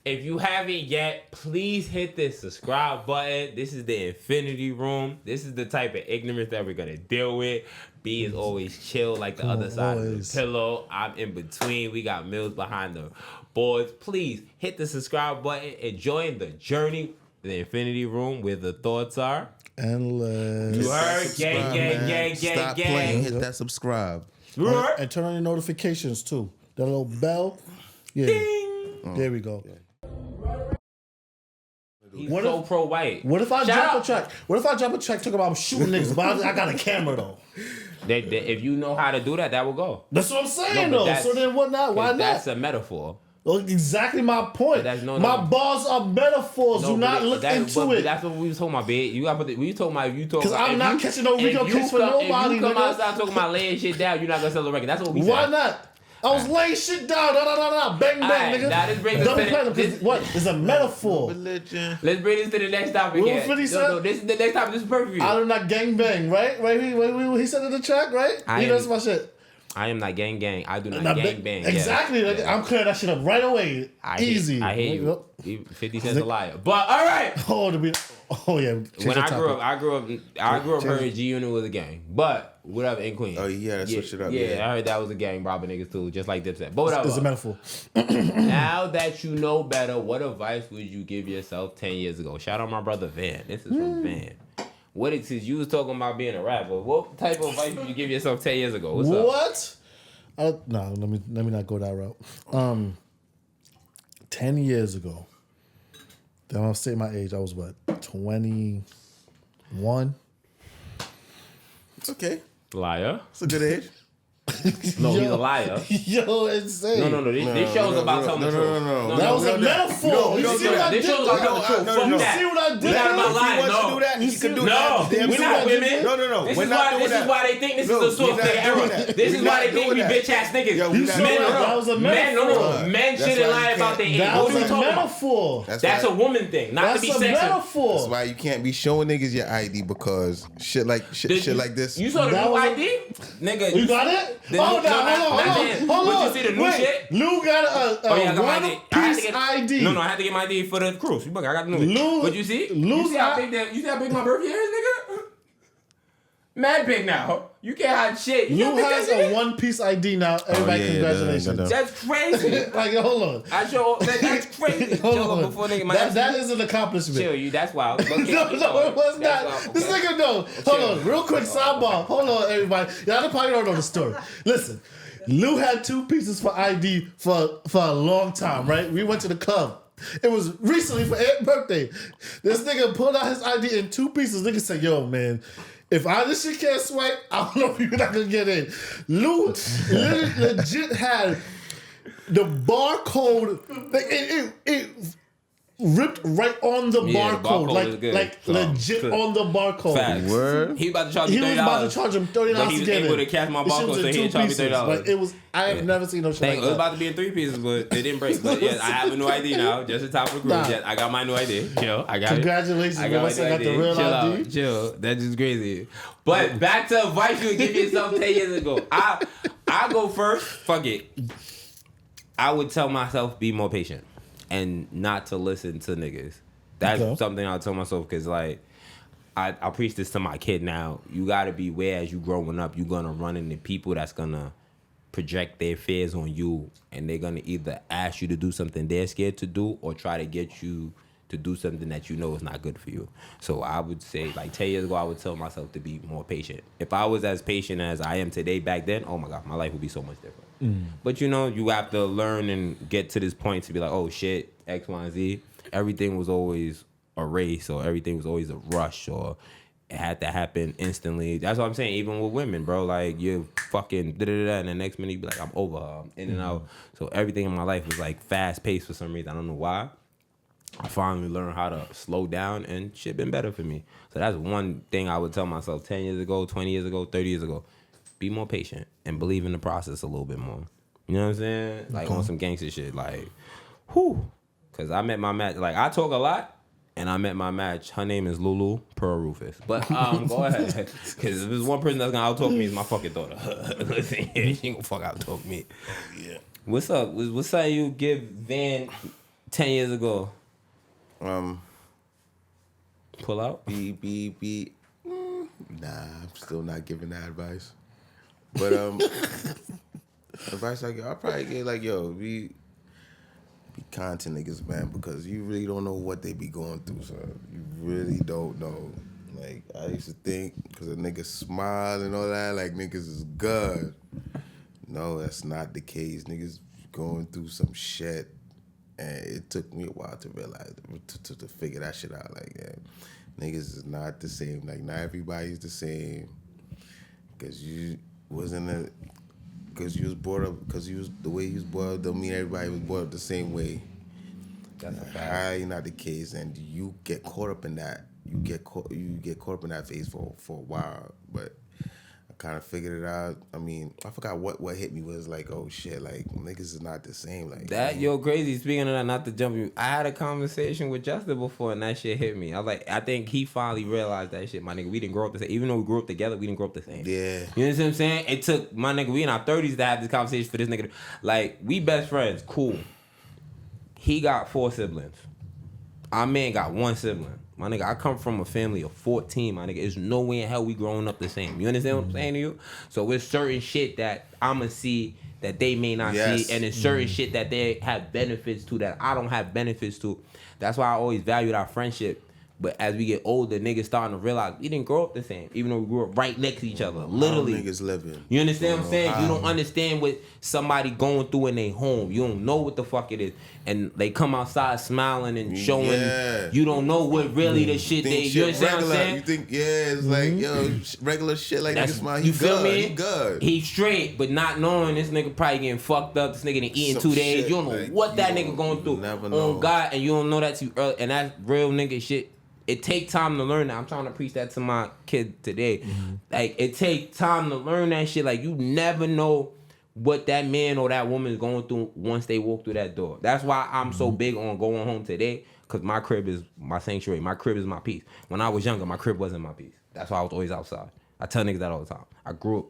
If you haven't yet, please hit the subscribe button. This is the Infinity Room. This is the type of ignorance that we're going to deal with. B is always chill like the other side of the pillow. I'm in between. We got Mills behind the boards. Please hit the subscribe button and join the journey, the Infinity Room, where the thoughts are endless. You heard? Gang. Stop playing. Hit that subscribe. And turn on your notifications, too. That little bell. Yeah. Ding. There we go. He's so pro-white. What if I drop a track? What if I drop a track talking about I'm shooting niggas, but I got a camera, though? If you know how to do that, that will go. That's what I'm saying, though. So then what not? Why not? That's a metaphor. Well, exactly my point. My bars are metaphors. Do not look into it. That's what we was talking about, babe. You got we talking about because I'm not catching no Rico case for nobody. If you come outside talking about laying shit down, you're not gonna sell the record. That's what we said. Why not? I was laying shit down. Bang, nigga. Now this brings us to what is a metaphor? Religion. Let's bring this to the next topic. No, this is the next topic. This is perfect. I do not gang bang, right? He said in the track, right? He knows my shit. I am not gang. I do not gang bang. Exactly. Yeah. I'm clearing that shit up right away. Easy. I hate you. 50 Cent's a liar. But all right. Yeah. When I grew up hearing G Unit was a gang. But whatever in Queens. Oh yeah, switch it up. Yeah, I heard that was a gang robbing niggas too, just like Dipset. But whatever. It's a metaphor. Now that you know better, what advice would you give yourself 10 years ago? Shout out my brother Van. This is from Van. What it is, you was talking about being a rapper. What type of advice would you give yourself 10 years ago? What's up? No, let me not go that route. 10 years ago. Then I'll say my age. I was what, 21? It's okay. Liar. It's a good age. No, he's a liar. Yo, insane. No. This show's about telling the truth. No. That was a metaphor. You see what I did? This show's about telling the truth. Fuck that. You see what I did? We're not about lying. No. He can do that. No, we're not women. No. This is why they think this is the soft nigga era. This is why they think we bitch ass niggas. That was a metaphor. Men shouldn't lie about their age. That was a metaphor. That's a woman thing, not to be sexist. That's why you can't be showing niggas your ID because shit like this. You saw the new ID? Nigga. You got it? Hold on. What you see the new shit? Lou got a one-piece ID. No, I had to get my ID for the cruise. I got the new. What you see? You see how big my birthday is, nigga? Mad big now. You can't hide shit. Lou has a one-piece ID now. Everybody, congratulations. That's crazy. Like, hold on. That's crazy. Hold on. Before nigga, that is an accomplishment. Chill, you. That's wild. No, it was not. This nigga, no. Hold on. Real quick sidebar. Hold on, everybody. Y'all probably don't know the story. Listen. Lou had 2 pieces for ID for a long time, right? We went to the club. It was recently for Ed's birthday. This nigga pulled out his ID in 2 pieces. Nigga said, yo, man, if this shit can't swipe, I don't know if you're not gonna get in. Lou legit had the barcode. It ripped right on the barcode, legit on the barcode. Facts. Word. He about to charge me $30. He was about to charge him $30 to get in. He was able to cash my barcode, so he didn't charge me $30. Like, it was. I have never seen no shit like that. It was about to be in 3 pieces, but it didn't break. But yes, I have a new ID now. Just the top of the group. Yes, I got my new ID. Chill. I got Congratulations. I got the real ID. Chill. That's just crazy. But back to advice you would give yourself 10 years ago. I go first. Fuck it. I would tell myself be more patient and not to listen to niggas. That's something I'll tell myself because, like, I preach this to my kid now. You got to be aware as you growing up, you're going to run into people that's going to project their fears on you, and they're going to either ask you to do something they're scared to do or try to get you to do something that you know is not good for you. So I would say, like, 10 years ago, I would tell myself to be more patient. If I was as patient as I am today back then, oh, my God, my life would be so much different. But, you know, you have to learn and get to this point to be like, oh, shit, X, Y, and Z. Everything was always a race or everything was always a rush or it had to happen instantly. That's what I'm saying. Even with women, bro, like you fucking da-da-da-da, and the next minute you be like, I'm over, I'm in and out. So everything in my life was like fast paced for some reason. I don't know why. I finally learned how to slow down and shit been better for me. So that's one thing I would tell myself 10 years ago, 20 years ago, 30 years ago. Be more patient and believe in the process a little bit more. You know what I'm saying? Like on some gangster shit. Like, whew. Because I met my match. Like, I talk a lot, and I met my match. Her name is Lulu Pearl Rufus. But go ahead. Because if there's one person that's going to out-talk me, it's my fucking daughter. Listen, she ain't going to fuck out-talk me. Yeah. What's up? What's up you give Van 10 years ago. Pull out? Be. Nah, I'm still not giving that advice. But advice I'll probably get like, yo, be kind to niggas, man, because you really don't know what they be going through, so you really don't know. Like, I used to think, because a nigga smile and all that, like, niggas is good. No, that's not the case. Niggas going through some shit, and it took me a while to realize, to figure that shit out. Like, yeah, niggas is not the same. Like, not everybody's the same. Because you wasn't a... Because you was brought up, because you was the way you was brought up, don't mean everybody was brought up the same way. That's a fact. Not the case, and you get caught up in that. You get caught up in that phase for a while, but I kind of figured it out. I mean, I forgot what hit me was like, oh shit, like niggas is not the same. Like that, yo, crazy. Speaking of that, not to jump you, I had a conversation with Justin before, and that shit hit me. I was like, I think he finally realized that shit, my nigga. We didn't grow up the same. Even though we grew up together, we didn't grow up the same. Yeah. You know what I'm saying? It took my nigga. We in our 30s to have this conversation for this nigga. Like, we best friends, cool. He got 4 siblings. Our man got 1 sibling. My nigga, I come from a family of 14, my nigga. There's no way in hell we growing up the same. You understand what I'm saying to you? So it's certain shit that I'ma see that they may not see, and it's certain shit that they have benefits to that I don't have benefits to. That's why I always valued our friendship. But as we get older, niggas starting to realize we didn't grow up the same, even though we grew up right next to each other. Literally. How niggas living. You understand what I'm saying? You don't understand what somebody going through in their home. You don't know what the fuck it is. And they come outside smiling and showing you don't know what really the shit they, you understand what I'm saying? You think, it's like, yo, regular shit like nigga smile, he feel good, me? he good. He straight, but not knowing this nigga probably getting fucked up, this nigga done eating Some 2 days. shit, You don't know like, what that you nigga going through. never know. On God, and you don't know that too early. And that's real nigga shit. It take time to learn that. I'm trying to preach that to my kid today. Like, it take time to learn that shit. Like, you never know what that man or that woman is going through once they walk through that door. That's why I'm so big on going home today, because my crib is my sanctuary. My crib is my peace. When I was younger, my crib wasn't my peace. That's why I was always outside. I tell niggas that all the time. I grew up.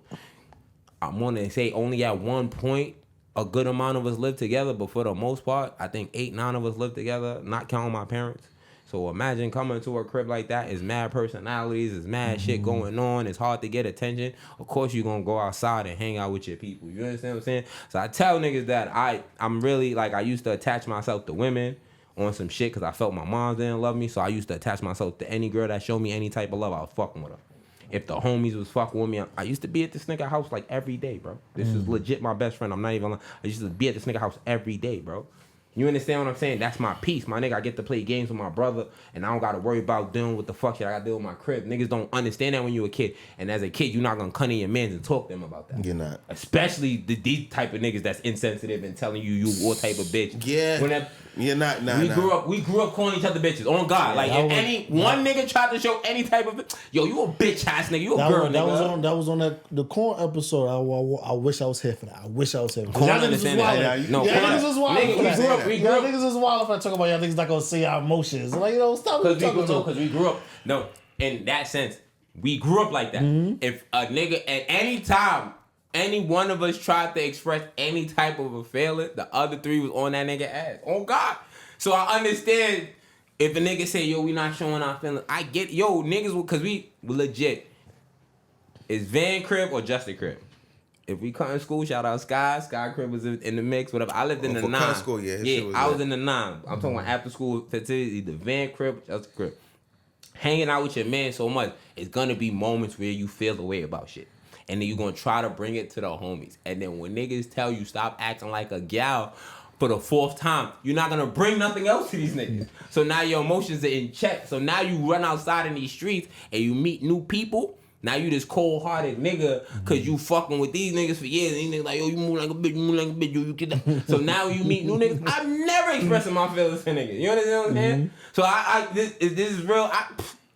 I'm going to say only at one point a good amount of us lived together, but for the most part, I think 8, 9 of us lived together, not counting my parents. So imagine coming to a crib like that. It's mad personalities. It's mad shit going on. It's hard to get attention. Of course, you're going to go outside and hang out with your people. You understand what I'm saying? So I tell niggas that I'm really, like, I used to attach myself to women on some shit because I felt my mom didn't love me. So I used to attach myself to any girl that showed me any type of love. I was fucking with her. If the homies was fucking with me, I used to be at this nigga house like every day, bro. This is legit my best friend. I'm not even lying. I used to be at this nigga house every day, bro. You understand what I'm saying? That's my peace, my nigga. I get to play games with my brother, and I don't got to worry about dealing with the fuck shit I got to deal with my crib. Niggas don't understand that when you a kid. And as a kid, you're not going to come to your mans and talk to them about that. You're not. Especially these type of niggas that's insensitive and telling you what type of bitch. Yeah. You're not. We grew up calling each other bitches. On God. Like, if one nigga tried to show any type of... Yo, you a bitch ass nigga. You a girl nigga. That was on the Corn episode. I wish I was here for that. I wish I was here for that. Corn understand that. No, niggas was wild. We grew up. Niggas was wild if I talk about y'all niggas not gonna see our emotions. Like, stop. Because we grew up. No, in that sense, we grew up like that. If a nigga at any time, any one of us tried to express any type of a feeling, the other 3 was on that nigga ass. On God. So I understand if a nigga say, yo, we not showing our feelings. I get, yo, niggas, because we legit. Is Van crib or Justin crib? If we cut in school, shout out Sky. Sky crib was in the mix, whatever. I lived in the 9. School, I was in the 9. I'm talking about after school facility, the Van crib, Justin crib. Hanging out with your man so much, it's gonna be moments where you feel the way about shit. And then you're gonna try to bring it to the homies. And then when niggas tell you stop acting like a gal for the 4th time, you're not gonna bring nothing else to these niggas. So now your emotions are in check. So now you run outside in these streets and you meet new people. Now you this cold-hearted nigga because you fucking with these niggas for years. And these niggas like, yo, you move like a bitch, you move like a bitch, you get that. So now you meet new niggas. I'm never expressing my feelings to niggas. You understand what I'm saying? So this is real.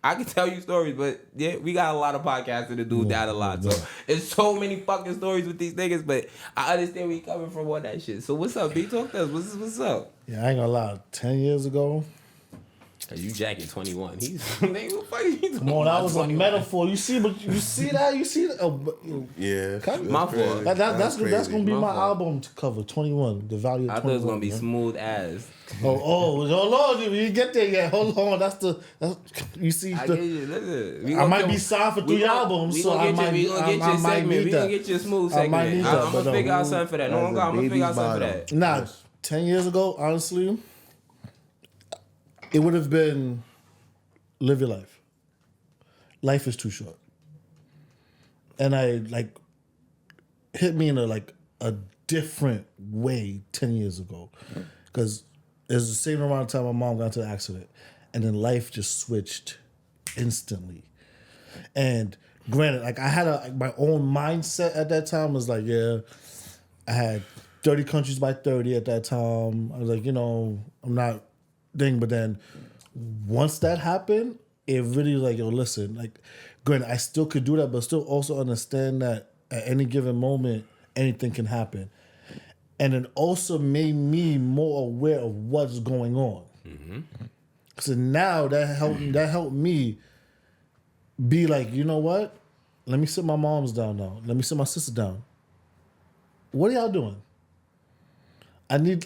I can tell you stories, but yeah, we got a lot of podcasts to do that a lot. So it's so many fucking stories with these niggas, but I understand where you coming from on that shit. So what's up, B? Talk to us. What's up? Yeah, I ain't gonna lie. 10 years ago, You jacking 21. He's nigga, what the fuck are you talking Come on, about? that was a 21? metaphor. You see, but you see that? You see that? Yeah. My fault. That's crazy. gonna be my fault. album cover. 21. The value of 21. I thought it was gonna be man. smooth as. Hold on, you didn't get there yet. Hold on, that's you see. I get you. Listen, we I gonna might get- be signed for we 3 gonna- albums, we so gonna I get might. you. We gonna get I your might segment. need We that. gonna get your smooth I segment. might need that, I'm but gonna figure out something for that. No That's one a got. I'm gonna figure out baby's something for bottom. that. Nah, 10 years ago, honestly, it would have been live your life. Life is too short. And I hit me in a different way 10 years ago. Because it was the same amount of time my mom got into an accident. And then life just switched instantly. And granted, I had my own mindset at that time was like, yeah, I had 30 countries by 30 at that time. I was like, I'm not thing. But then once that happened, it really was like, yo, listen, granted, I still could do that, but still also understand that at any given moment, anything can happen. And it also made me more aware of what's going on. Mm-hmm. So now that helped me be like, you know what? Let me sit my moms down now. Let me sit my sister down. What are y'all doing? I need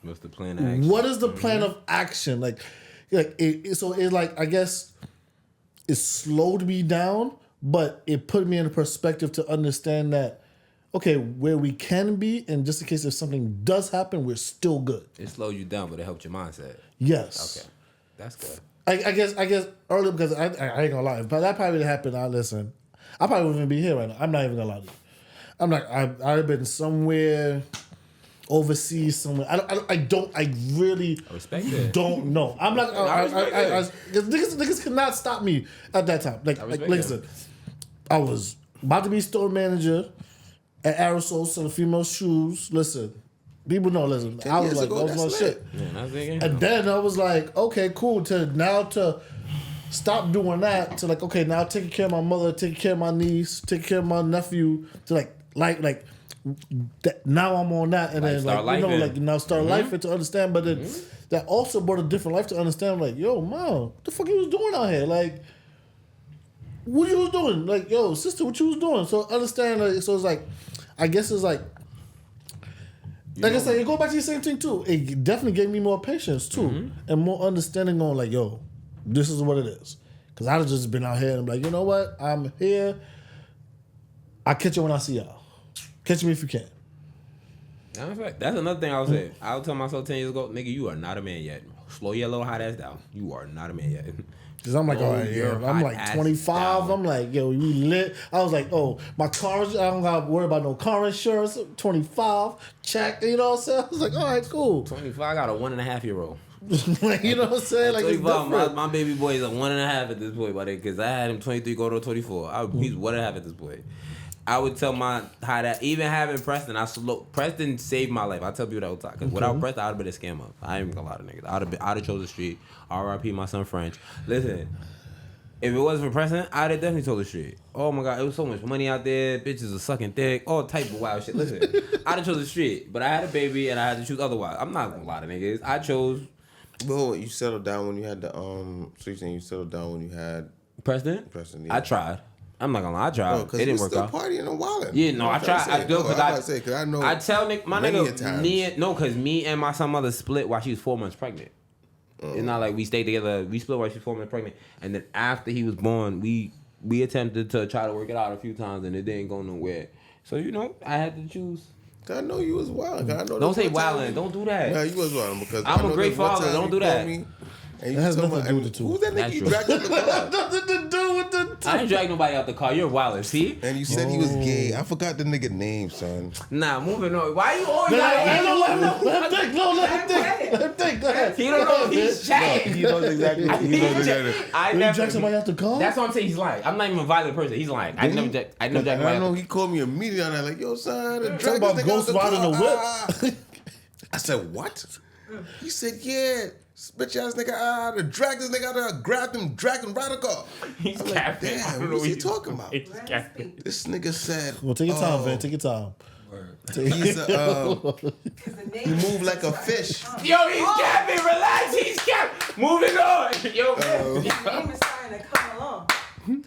What's the plan of action? what is the plan of action? I guess it slowed me down, but it put me in a perspective to understand that, okay, where we can be, and just in case if something does happen, we're still good. It slowed you down, but it helped your mindset. Yes. Okay, that's good. I guess earlier, because I ain't gonna lie, but that probably happened. I probably wouldn't even be here right now. I'm not even gonna lie to you. I'm like, I'd have been somewhere overseas somewhere. I really respect it. don't know. I'm not. Niggas cannot stop me at that time. Listen, I was about to be store manager at Aerosol selling female shoes. Listen, people know. Listen, I was like, that was my shit. And then I was like, okay, cool. To stop doing that. To okay, now taking care of my mother, taking care of my niece, taking care of my nephew. To that, now I'm on that, and then now start life to understand. But then that also brought a different life to understand. Yo, mom, what the fuck you was doing out here? What you was doing? Yo, sister, what you was doing? So understand. So it's I guess it's I said, it go back to the same thing too. It definitely gave me more patience too, and more understanding on yo, this is what it is. Because I'd have just been out here and I'm like, you know what? I'm here. I'll catch you when I see y'all. Catch me if you can. That's another thing I would say. I would tell myself 10 years ago, nigga, you are not a man yet. Slow your little hot ass down. You are not a man yet. Cause I'm all right, your I'm hot 25. ass I'm yo, you lit. I was my car, I don't gotta worry about no car insurance. 25, check, you know what I'm saying? I was all right, cool. 25, I got a 1.5-year-old. You know what I'm saying? It's 25, different. my baby boy is a 1.5 at this point, buddy, because I had him 23 go to 24. He's 1.5 at this point. I would tell even having Preston, Preston saved my life. I tell people that all the time. Because without Preston, I'd have been a scammer. I ain't even gonna lie to niggas. I'd have chose the street. R.I.P. my son French. Listen, if it wasn't for Preston, I'd have definitely told the street. Oh my God, it was so much money out there. Bitches are sucking dick. All type of wild shit. Listen, I'd have chose the street. But I had a baby and I had to choose otherwise. I'm not gonna lie to niggas. I chose Well, you settled down when you had the so you're saying you settled down when you had Preston. yeah. I tried. I'm not gonna lie, I tried. It didn't work out. Partying and wilding. Yeah, no, I tried. I do because I know. I tell Nick, my many nigga, because me and my son mother split while she was 4 months pregnant. It's not like we stayed together. We split while she was 4 months pregnant, and then after he was born, we attempted to try to work it out a few times, and it didn't go nowhere. So I had to choose. I know you was wild. I know. Don't say wilding. Don't do that. Yeah, you was wild because I'm a great father. Don't do that. And That has nothing to do with the two. Who's that nigga you dragged out the car? Nothing to do with the two. I ain't drag nobody out the car. You're wilding. See? And you said he was gay. I forgot the nigga name, son. Nah, moving on. Why you always Let gotta him think. Let him think. Go ahead. He don't know if he's chatting. He knows exactly. He knows exactly. I You never drag somebody out the car? That's what I'm saying. He's lying. I'm not even a violent person. He's lying. I never jacked And nobody I out know the he called me immediately on that, like, yo, son, Talk drag about this nigga ghost out the riding a car. whip. I said, what? He said, yeah. Bitch ass nigga, to drag this nigga out there, grabbed him, dragged him right a car. He's I'm like, capping. I damn, don't know what's he he's talking about? He's capping. This nigga said, Well, take your time, man. Take your time. He's he move like a fish. Yo, he's capping. Relax. He's capping. Moving on. Yo, His name is starting to come along.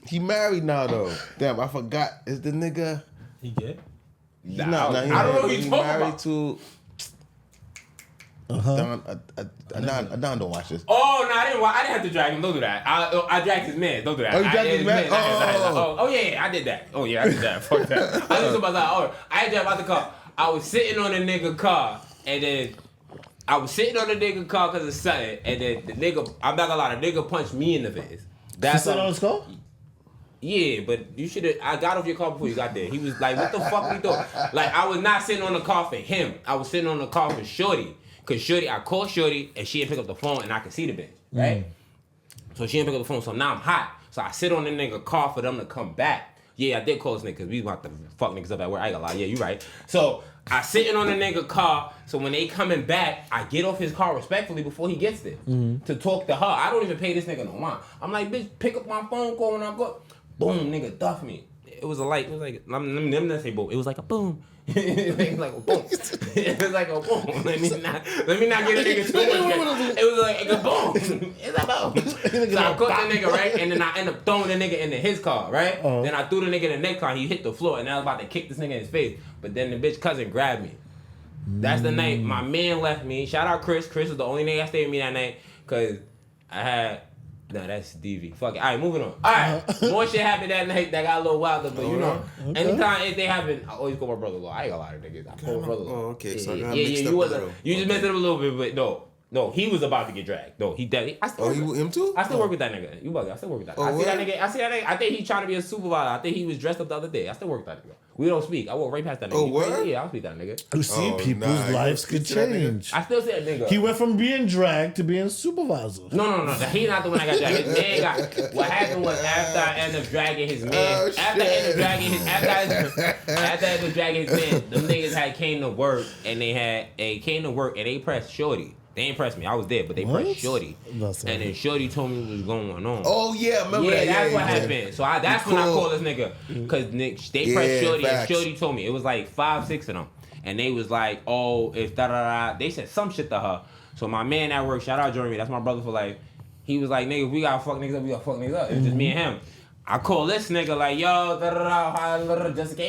He married now though. Damn, I forgot. Is the nigga? he good? Nah, I don't know who he you talking married about. to. Adnan don't watch this. Oh no, I didn't have to drag him. Don't do that. I dragged his man. Don't do that. Oh, you dragged his man? Oh yeah, I did that. Oh yeah, I did that. Fuck that. I was about that. Oh, I dragged out the car. I was sitting on the nigga car, and then I was sitting on the nigga car because of something, and then the nigga, I'm not gonna lie, the nigga punched me in the face. That's on his car? Yeah, but you should have. I got off your car before you got there. He was like, "What the fuck we doing?" Like I was not sitting on the car for him. I was sitting on the car for Shorty. Cause Shorty, I called Shorty and she didn't pick up the phone and I could see the bitch, right? So she didn't pick up the phone. So now I'm hot. So I sit on the nigga car for them to come back. Yeah, I did call this nigga because we about to fuck niggas up at work. I ain't gonna lie. Yeah, you right. So I sitting on the nigga car. So when they coming back, I get off his car respectfully before he gets there to talk to her. I don't even pay this nigga no mind. I'm like, bitch, pick up my phone call when I go. Boom, nigga, duff me. It was like, let me not say boom. It was like a boom. It was like a boom. It was like a boom. Let me not get a nigga too much. It was like a boom. It's a boom. So I caught the nigga, right? And then I end up throwing the nigga into his car, right? Then I threw the nigga in the next car. He hit the floor, and I was about to kick this nigga in his face. But then the bitch cousin grabbed me. That's the night my man left me. Shout out Chris. Chris was the only nigga that stayed with me that night. Cause I had... No, that's DV. Fuck it. All right, moving on. All right, more shit happened that night that got a little wilder, but you know, anytime if they happen, I always call my brother-in-law. I ain't gonna lie to niggas. I call my brother-in-law. Oh, okay. So yeah, I got mixed up a little. You just messed it up a little bit, but no, he was about to get dragged. No, he definitely. Him too? I still work with that nigga. You bugger. I still work with that. Oh, I see that what? nigga. I think he trying to be a supervisor. I think he was dressed up the other day. I still work with that nigga. We don't speak. I walk right past that nigga. Oh, You what? crazy? Yeah, I'll speak that nigga. You see, people's nah, lives you could speak to that nigga? change. I still say that nigga. He went from being dragged to being supervisor. No. He not the one that got dragged. His man got. What happened was after I ended up dragging his man. After I ended up dragging his. After I ended up dragging his man, them niggas came to work and they pressed Shorty. They ain't pressed me. I was there, but they pressed Shorty. And then Shorty told me what was going on. Oh yeah, remember Yeah, that? that's what happened. So that's when I called this nigga. Cause they pressed Shorty and Shorty told me. It was like 5, 6 of them. And they was like, oh, it's da-da-da. They said some shit to her. So my man at work, shout out Jeremy, that's my brother for life. He was like, nigga, if we gotta fuck niggas up, we gotta fuck niggas up. It was just me and him. I call this nigga like, yo, da-da-da, Jessica,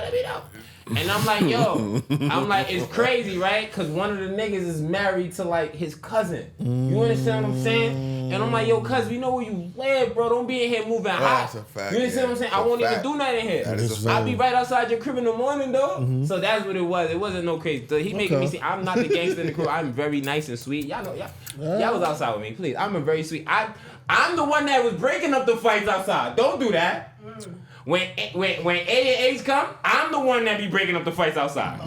let me know. And I'm like, yo, it's crazy, right? Because one of the niggas is married to, like, his cousin. You understand what I'm saying? And I'm like, yo, cuz, we know where you live, bro. Don't be in here moving hot. That's a fact. You understand what I'm saying? I won't even do nothing in here. That is a I'll fact. be right outside your crib in the morning, though. So that's what it was. It wasn't no crazy. So he making me see, I'm not the gangster in the crew. I'm very nice and sweet. Y'all know, y'all was outside with me, please. I'm a very sweet. I'm the one that was breaking up the fights outside. Don't do that. When AAAs come, I'm the one that be breaking up the fights outside.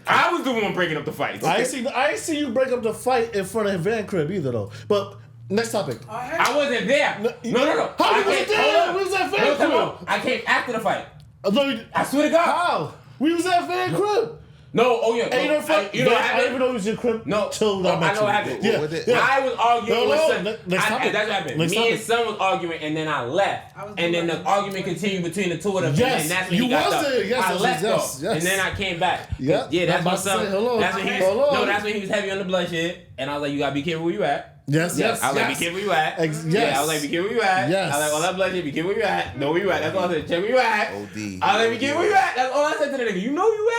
I was the one breaking up the fights. I ain't see you break up the fight in front of Van Crib either though. But next topic. I wasn't there. No. How I you wasn't there? We was at Van Crib. I came after the fight. No, I swear to God. how? We was at Van Crib. No, oh yeah. Ain't no fight. You know what I didn't happened? even know it was your crib. No, till I know what happened. Yeah. I was arguing with son. Next topic. That's what happened. Next Me topic. and son was arguing, and then I left. And then the argument continued between the two of them. Yes, and that's when you he got was up. there. Yes, I yes, left yes, though, yes. and then I came back. Yeah, Yeah, that's my I'm about to son. say, hold on. That's when he Hold on. No, that's when he was heavy on the blood shit. And I was like, you gotta be careful where you at. Yes. I was like, be careful where you at. Yes. Yeah, I was like, be careful where you at. Yes. I was like, all that blood shit, be careful where you at. Know where you at. That's all I said. Check where you at. OD. I was like, be careful where you at. That's all I said to the nigga. You know you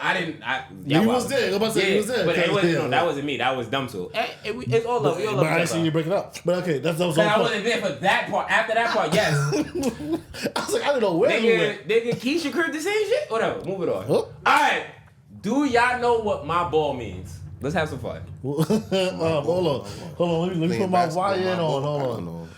at, nigga? You was there. I'm about to say you was there. But it wasn't, no, that wasn't me. That was them two. It's all love. We all love But I didn't see you break it up. But okay, that was But on I point. wasn't there for that part. After that part, yes. I was like, I didn't know where you went. Nigga, Keisha Crib the same shit? Whatever, move it on. Huh? Alright. Do y'all know what my ball means? Let's have some fun. Hold on. Let me put my YN on. Hold on. know.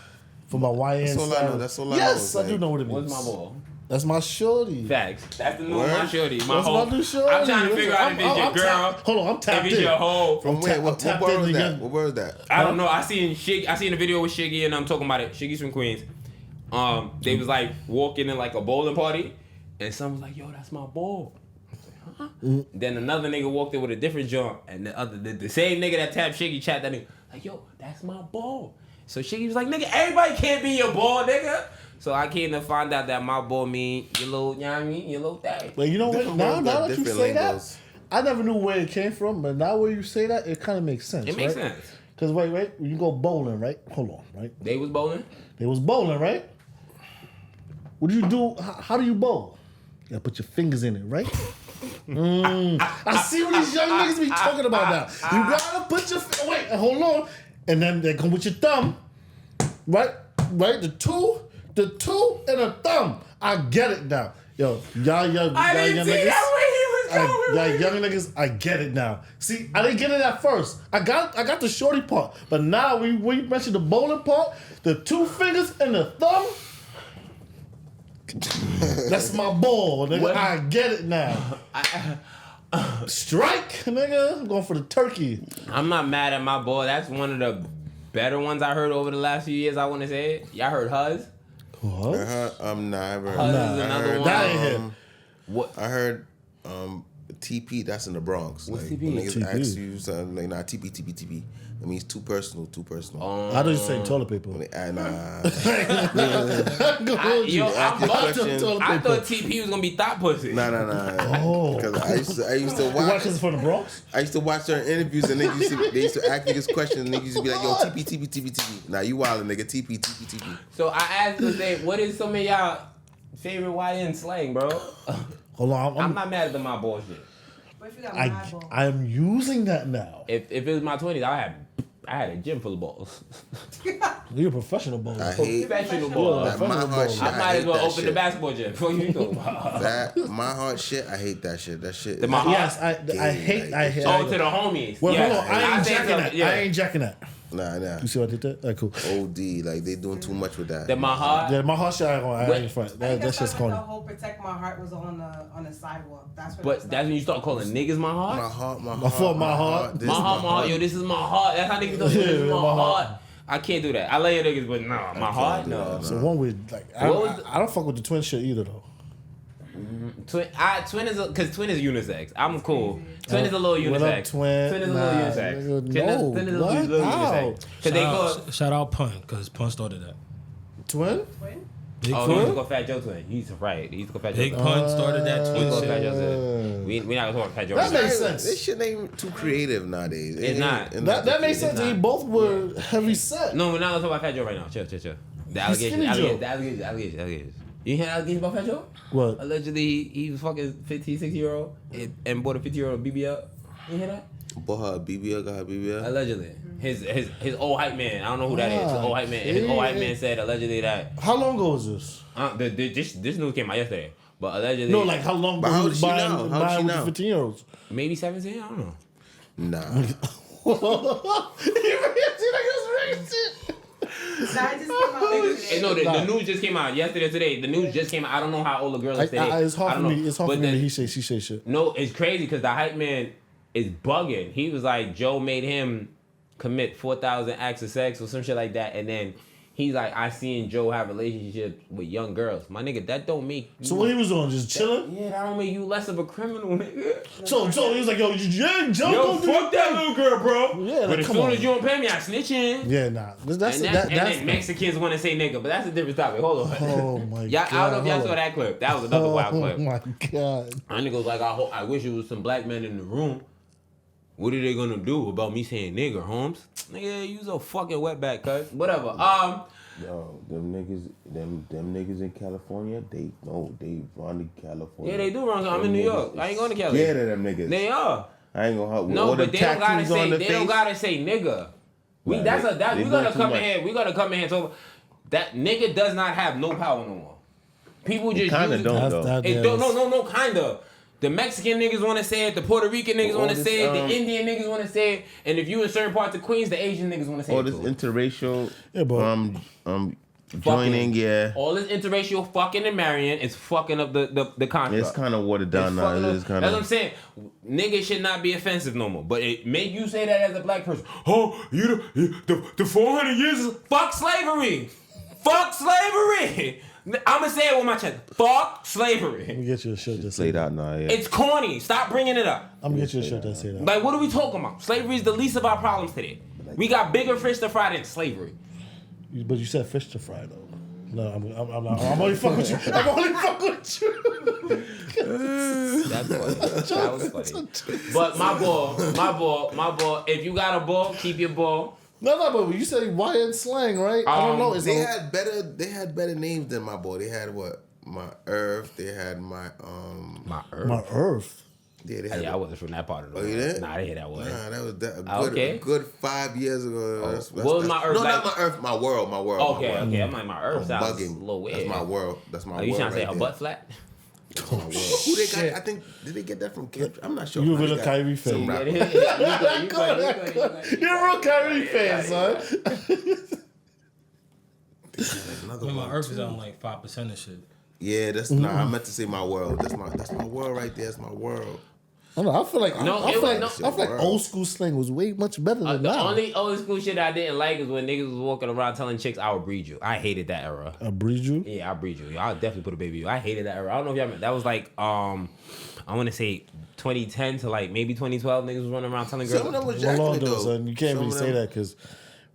For my YN. That's all I know. That's all I know. Yes, I do know what it means. What's my ball? That's my shorty. Facts. That's the new Word? my shorty. My That's whole. my new shorty. I'm trying to figure out if it's your girl. Hold on, I'm tapped If it's in. your hoe. From where? What tapped word in was the that? young- What word was that? I don't know. I seen a video with Shiggy and I'm talking about it. Shiggy's from Queens. They was like walking in like a bowling party, and someone was like, "Yo, that's my ball." I was like, huh? Then another nigga walked in with a different joint, and the same nigga that tapped Shiggy chat that nigga like, "Yo, that's my ball." So Shiggy was like, "Nigga, everybody can't be your ball, nigga." So I came to find out that my boy mean your little, you know what I mean, your little thing. But you know what? Different Now words got that you different say lingos. that, I never knew where it came from, but now where you say that, it kind of makes sense. It makes right? sense. Because wait, you go bowling, right? Hold on, right? They was bowling. They was bowling, right? What do you do? How do you bowl? You gotta put your fingers in it, right? I see what these young niggas be talking about now. You gotta put your wait, hold on, and then they come with your thumb, right? Right, the two, and a thumb. I get it now, yo. Y'all young niggas. Young niggas, I get it now. See, I didn't get it at first. I got the shorty part, but now when you mentioned the bowling part, the 2 fingers and the thumb. That's my ball, nigga. What? I get it now. Strike, nigga. I'm going for the turkey. I'm not mad at my boy. That's one of the better ones I heard over the last few years. I want to say it. Y'all heard Huz? What? Never. Huz is another one. That ain't him. What? I heard TP, that's in the Bronx. What's like, TP? When niggas TP. ask you something, like, nah, TP. That means too personal. I thought you said toilet paper. When they, nah. I thought TP was gonna be thought pussy. Nah. Oh. Because I used to Why? watch. Because it's from the Bronx? I used to watch certain interviews and they used to ask niggas questions and niggas used to be like, yo, TP. Nah, you wildin', nigga. TP. So I asked to say, what is some of y'all favorite YN slang, bro? Hold on. I'm not mad at my bullshit. What if you got my ball? I am using that now. If it was my 20s, I had a gym full of balls. You're a professional bowler. I hate Professional Yeah, balls. that my heart shit. I might as well that open shit. the basketball gym. What you talking about? That my heart shit. I hate that shit. That shit. The my heart. Yes, I hate. Oh, to the homies. Well, Yes. hold on. I ain't say jacking so, that. yeah. I ain't jacking that. Nah. You see what I did there? Alright, cool. OD, like they doing too much with that. The my heart. Yeah, my heart shit, I ain't front. I think That's that's just why corny. the whole protect my heart was on the sidewalk. That's what. But that's when you start calling niggas my heart. My heart. My heart. This My is heart. Yo, this is my heart. That's how niggas talk. This is Yeah, my my heart. heart. I can't do that. I love you niggas, but no, my heart, do no. that, So one with like, I don't fuck with the twin shit either though. Twin is because twin is unisex. I'm cool. Twin is a little What up, unisex. twin? Twin is a Nah, little unisex. nigga, Twin no. is a What? little How? unisex. Cause they go. Shout out Pun, because Pun started that. Twin? Twin? Big Oh, Pun? he's go Fat Joe twin. He's right. He's go Fat Joe. Big twin. Pun started that He's twin go shit. Fat Joe twin. We not gonna talk about Fat Joe. That right now. makes sense. This shit ain't too creative nowadays. It's not. That makes sense. not. They both were heavy set. No, we're not gonna talk about Fat Joe right now. Chill. The skinny Joe. allegations. You hear allegations about Fat Joe? What? Allegedly, he was fucking 15, 16-year-old and bought a 50-year-old BBL. You hear that? Bought her a BBL, got her BBL. Allegedly. His old hype man. I don't know who that is. His old hype man. His old hype man said allegedly that How long ago was this? this news came out yesterday. But allegedly, No, like how long But ago how he old was is she buying now? How old is she with now? the 15-year-olds? maybe 17. I don't know. Nah. That just came out Hey, no, the news just came out yesterday. Today, the news just came out. I don't know how old the girl is today. It's hard I for don't me. know. It's hard But for me then- that he say she say shit. No, it's crazy because the hype man is bugging. He was like, Joe made him commit 4,000 acts of sex or some shit like that, and then he's like, I seen Joe have relationships with young girls. My nigga, that don't make you, So what he was doing? Just chilling? yeah, that don't make you less of a criminal, nigga. So he was like, yo, Joe, Yo, go do your fuck that thing. little girl, bro. Yeah, like, but as come soon on. as you don't pay me, I snitch in. Yeah, nah. That's And then Mexicans want to say nigga, but that's a different topic. Hold on. Oh my Y'all, god. I don't know if y'all hold saw on. that clip. That was another wild Oh clip. my god. My nigga was like, I wish it was some black men in the room. What are they gonna do about me saying nigger, Holmes? Nigga, you's a fucking wetback, cuz. Whatever. Yo, them niggas in California, they run to California. Yeah, they do run. I'm in New York. I ain't going to Cali. Scared of them niggas. They are. I ain't gonna help. No, all them but they don't gotta tattoos say. on their They don't face. gotta say nigga. We Nah, that's they- a that they we gotta doing too come in much. here. We gotta come in here. So that nigga does not have no power no more. People just kinda use don't, though. It don't, no, kinda. The Mexican niggas want to say it. The Puerto Rican niggas All want to this, say it. The Indian niggas want to say it. And if you in certain parts of Queens, the Asian niggas want to say All it this too. interracial, Yeah, but joining, yeah. All this interracial fucking and marrying is fucking up the construct. It's kind of watered down It's now. fucking It up- is kind That's what I'm of. saying. Niggas should not be offensive no more. But it make you say that as a black person. Oh, the 400 years is fuck slavery. Fuck slavery. I'ma say it with my chest. Fuck slavery. Let me get you a shirt that say Played that. out now, yeah. It's corny. Stop bringing it up. I'm gonna get you a shirt that say that. Like, what are we talking about? Slavery is the least of our problems today. We got bigger fish to fry than slavery. But you said fish to fry though. No, I'm only fucking with you. I'm only fucking with you. That's funny. That was funny. But my ball. If you got a ball, keep your ball. No, but you said YN slang, right? I don't know. They had better names than my boy. They had what? My Earth. They had my My Earth. My Earth. Yeah, they had. I wasn't from that part of the Oh, world. you did? Nah, I didn't hear that one. Nah, that was Okay. a good 5 years ago. What was my Earth No, like? not my Earth. My world. My world. Okay, my world. okay. I'm like, my Earth sounds Bugging. a little weird. That's my world. That's my Are world. you trying to say her right butt flat? there. Who they got? I think did they get that from Camp? I'm not sure. You a They real got Kyrie some fan. rapper. You good. You're a real Kyrie fan, son. Another When my one, Earth too. is on like 5% and shit. Yeah, that's nah. I meant to say my world. That's my world right there. That's my world. I don't know. I feel like No, I it feel like, was- I feel like old school slang was way much better than The now. only old school shit I didn't like is when niggas was walking around telling chicks I would breed you. I hated that era. I breed you. Yeah, I'll breed you. I'll definitely put a baby in you. I hated that era. I don't know if y'all remember. That was like, I want to say 2010 to like maybe 2012. Niggas was running around telling girls. Some of them was Hold jacking on, it though, though. son. You can't Some really of say them- that because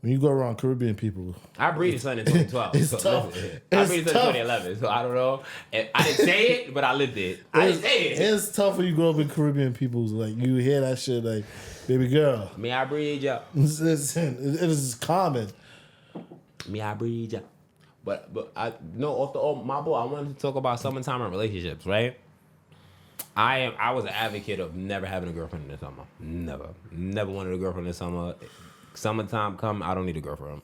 when you go around Caribbean people, I breeded son in 2012. It's so tough. listen, I It's breeded son tough. in 2011. So I don't know. And I didn't say it, but I lived it. I didn't say it. it's tough when you grow up in Caribbean people's like you hear that shit like, baby girl. Me, I breed ya. It is common. Me, I breed ya. But I no off the my boy. I wanted to talk about summertime and relationships, right? I was an advocate of never having a girlfriend in the summer. Never wanted a girlfriend in the summer. Summertime come, I don't need a girlfriend.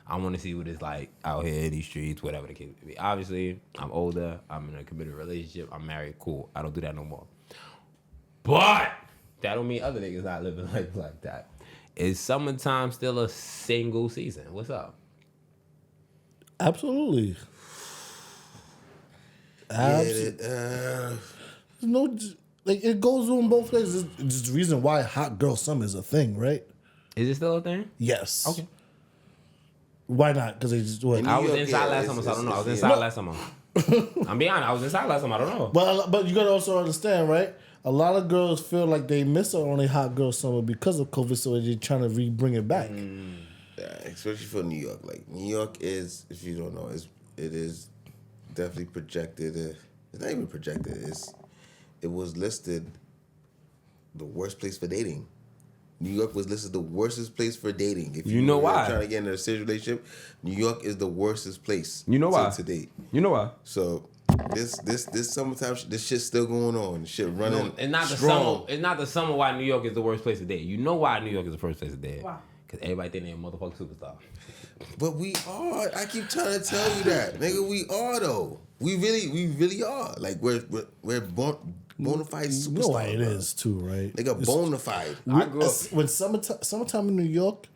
I want to see what it's like out here in these streets, whatever the case may be. Obviously, I'm older. I'm in a committed relationship. I'm married. Cool. I don't do that no more. But that don't mean other niggas not living life like that. Is summertime still a single season? What's up? Absolutely. There's no like it goes on both ways. It's the reason why hot girl summer is a thing, right? Is it still a thing? Yes. Okay. Why not? Because they just what? I was York, inside yeah, last it's- summer, so I don't know. I was it's- inside last summer. I'm being honest. I was inside last summer. I don't know. But you gotta also understand, right? A lot of girls feel like they miss out on a hot girl summer because of COVID, so they're trying to bring it back. Yeah, especially for New York. Like New York is, if you don't know, it is definitely projected. It's not even projected. It was listed the worst place for dating. New York was listed the worstest place for dating. If You know were why? Trying to get in a serious relationship, New York is the worstest place. You know why? to date. You know why? So this summertime, this shit's still going on. Shit running. No, it's not the strong. summer. It's not the summer why New York is the worst place to date. You know why New York is the first place to date? Why? Because everybody think they're a motherfucking superstar. But we are. I keep trying to tell you that, nigga. We are though. We really are. Like we're bona fide superstars. You know why it bro. is too, right? Nigga, It's- bona fide. I grew up. when summertime in New York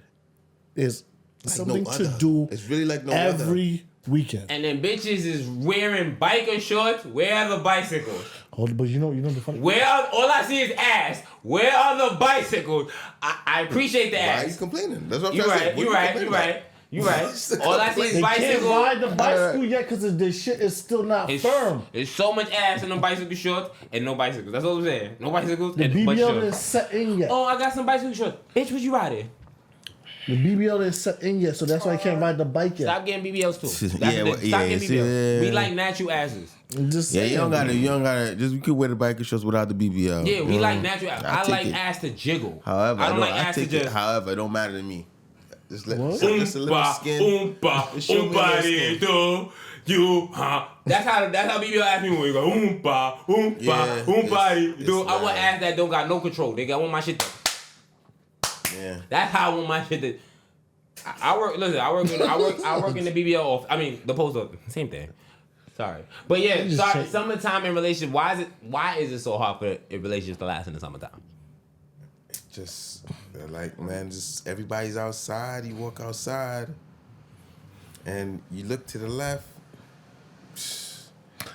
is Like something no to other. do It's really like no other. every weekend. And then bitches is wearing biker shorts. Where are the bicycles? Hold, but you know the funny. All I see is ass. Where are the bicycles? I appreciate the Why are you ass. complaining? That's what I'm You trying to say. right. What You you right. complaining You about? right. You right. All I see is They can't bicycle. ride the bicycle yet because the shit is still not firm. It's so much ass in them bicycle shorts and no bicycles. That's what I'm saying. No bicycles The and but BBL shorts. is set in yet. Oh, I got some bicycle shorts. Bitch, what you riding? The BBL is set in yet, so that's why I can't ride the bike yet. Stop getting BBLs too. Yeah, Stop well, getting yeah, BBLs. We yeah. like natural asses. I'm just Yeah, saying. you don't gotta. Just you could wear the biker shorts without the BBL. Yeah, we you like know? natural ass. I I take like it. ass to jiggle. However, I don't like I ass to take it. just. However, it don't matter to me. Just let What? just a little skin. Just show me a little skin. You, huh? That's how BBL ass me when we go Yeah, it's Dude, I want like- ass that don't got no control. Nigga, I want my shit to. Yeah. That's how I want my shit to. I work. Listen, I work in the BBL office. I mean, the post office. Same thing. Sorry, but yeah, just sorry. check- Summertime in relationship. Why is it so hard for relationships to last in the summertime? Just like, man, just everybody's outside. You walk outside, and you look to the left.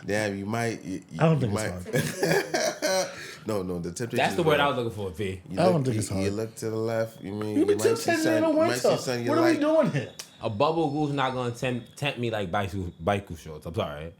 Damn, you might. I don't think it's hard. No, the temptation. That's the word I was looking for, V. You I don't look, think it's hard. You look to the left. You mean You be might see tempted in something- the you might winter. see something you What are we like. doing here? A bubble goose not gonna tempt me like bicycle shorts. I'm sorry.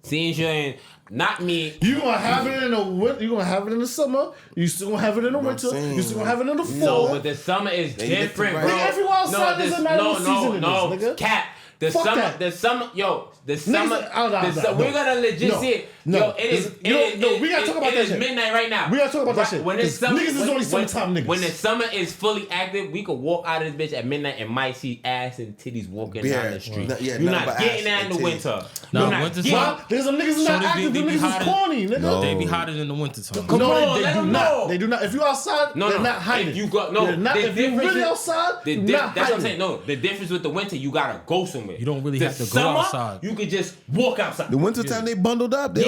Seeing you ain't not me. You gonna have it in the winter. You gonna have it in the summer. You still gonna have it in the I'm winter. saying, You still gonna have it in the No, fall. but the summer is Then you get different, to bro. ride. Nigga, everywhere outside doesn't matter what season it is, nigga. Cap. The Fuck summer, that. the summer, yo, the Niggas- summer, no. we're gonna legit No. see it. No. Yo, it is. We gotta talk about It that is shit. midnight right now. We gotta talk about that shit. When it's 'Cause summer, niggas is only summertime niggas. When the summer is fully active, we could walk out of this bitch at midnight and might see ass and titties walking down the street. Yeah, You're nothing not but getting ass that in and the titties. winter. Nah, You're not winter getting- time- There's some niggas So not they active. be Them niggas is hotter- corny, nigga. No. They be hotter in the wintertime. Come no, on, they let do them not. know. They do not. If you outside, No, they're no. not hiding. If you go, no, They're not, the if you difference really is- outside, The you're that's not what I'm hiding. saying. No, the difference with the winter, you gotta go somewhere. You don't really The have to go summer, outside. You could just walk outside. The wintertime they bundled up. They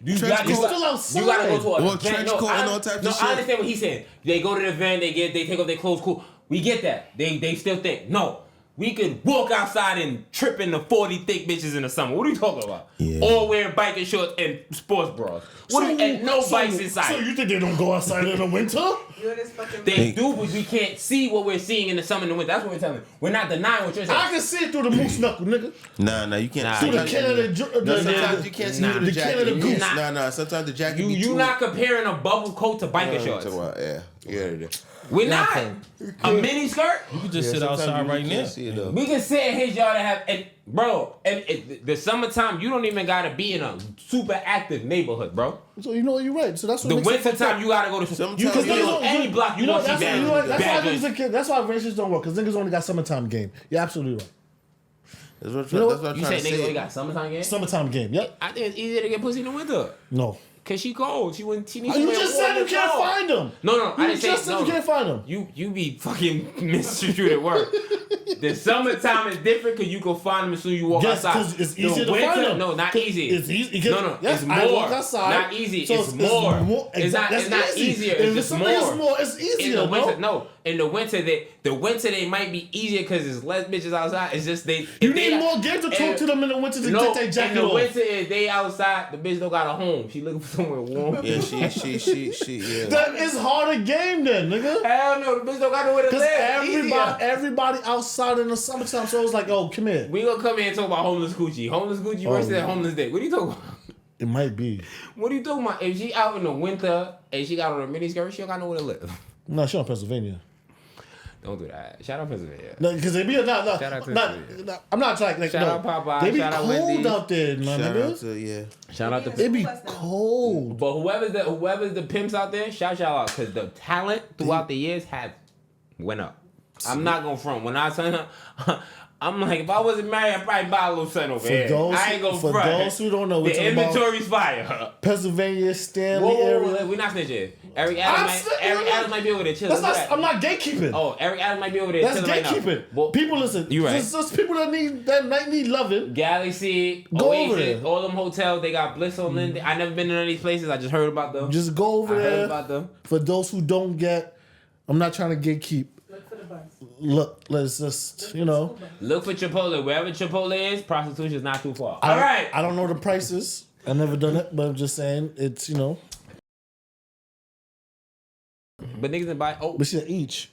Yeah, you trench got you coat. still outside. You gotta go to a Or event. trench No, coat I, and all types no, of I shit. understand what he's saying. They go to the event, they take off their clothes, cool. We get that. They still think no. We could walk outside and trip into 40 thick bitches in the summer. What are you talking about? Yeah. All wearing biking shorts and sports bras. And no bikes inside. So you think they don't go outside in the winter? You and this fucking They do, but we can't see what we're seeing in the summer and the winter. That's what we're telling you. We're not denying what you're saying. I can see it through the moose knuckle, nigga. Nah, you can't. Nah, Through the you- Canada, No, sometimes you can't see Nah. through the the jacket. Canada goose. Nah. Sometimes the jacket be You too. not comparing a bubble coat to biker Yeah, shorts. yeah, it is. We're Yeah, not. fam. A mini skirt? You can just Yeah, sit sometimes outside you right can't now. see it, though. We can sit in his yard and have, and bro, and the summertime, you don't even gotta be in a super active neighborhood, bro. So you know you're right. So that's what The makes it winter fucked up. time, you gotta go to Sometimes you can you be know- on any block you want to see that's, bad. you know what, that's bad why goods. that's why relationships don't work, because niggas only got summertime game. You're absolutely right. That's what You know I'm You trying said to niggas only say. got summertime games? Summertime game. Yep. I think it's easier to get pussy in the winter. No. Cause she cold. She needs You to wear just warm said you can't clothes. find them. No, I You didn't say just said no. you can't find them. You be fucking misconstrued at work. The summertime is different because you can find them as soon as you walk Yes, outside. 'cause it's The easier to winter, find them. No, not 'Cause easy. it's easy. No, Yes, it's I more. walk outside, Not easy. so It's more. It's not. That's It's not easy. easier. If It's just something is more. more, it's easier. In the winter, no? no. In the winter, they might be easier because there's less bitches outside. It's just they. You if they need more game to talk and- to them in the winter to No, take their jacket in the off. winter, if they outside, the bitch don't got a home. She looking for somewhere warm. Yeah, she, yeah. That is harder game then, nigga. Hell no, the bitch don't got nowhere to Because live. Easier. everybody outside in the summertime, so it's like, oh, come here. We gonna come here and talk about homeless coochie. Homeless coochie versus yeah. homeless dick. What are you talking about? It might be. What are you talking about? If she out in the winter and she got on a mini skirt, she don't got nowhere to live. No, she on Pennsylvania. Don't do that. Shout out Pennsylvania. No, because they be Shout out to not. I'm not trying. Like, Shout no, out Popeye, they be shout out cold Wendy's. out there, my Shout out nigga. to Shout out to It be cold. But whoever's the pimps out there, shout y'all out because the talent throughout the years have went up. I'm not gonna front. When I sign up, I'm like, if I wasn't married, I'd probably buy a little son over here. I ain't gonna for front. those who don't know, we're The talking about inventory's fire. Pennsylvania, Stanley Whoa, area. we're not snitching. Eric I'm Adams might be over there chilling. That's not, I'm not gatekeeping. Oh, Eric Adams might be over there That's chilling right now. gatekeeping. Well, People listen. You right. There's just people that might need loving. Galaxy, Go over Oasis, there. all them hotels, they got Bliss on Linden. I never been to none of these places. I just heard about them. Just go over I heard there. about them. For those who don't get, I'm not trying to gatekeep. Look for the bus. Look, let's just, Look for Chipotle. Wherever Chipotle is, prostitution is not too far. I, All right. I don't know the prices. I never done it, but I'm just saying it's, But niggas didn't buy. Oh, but shit each.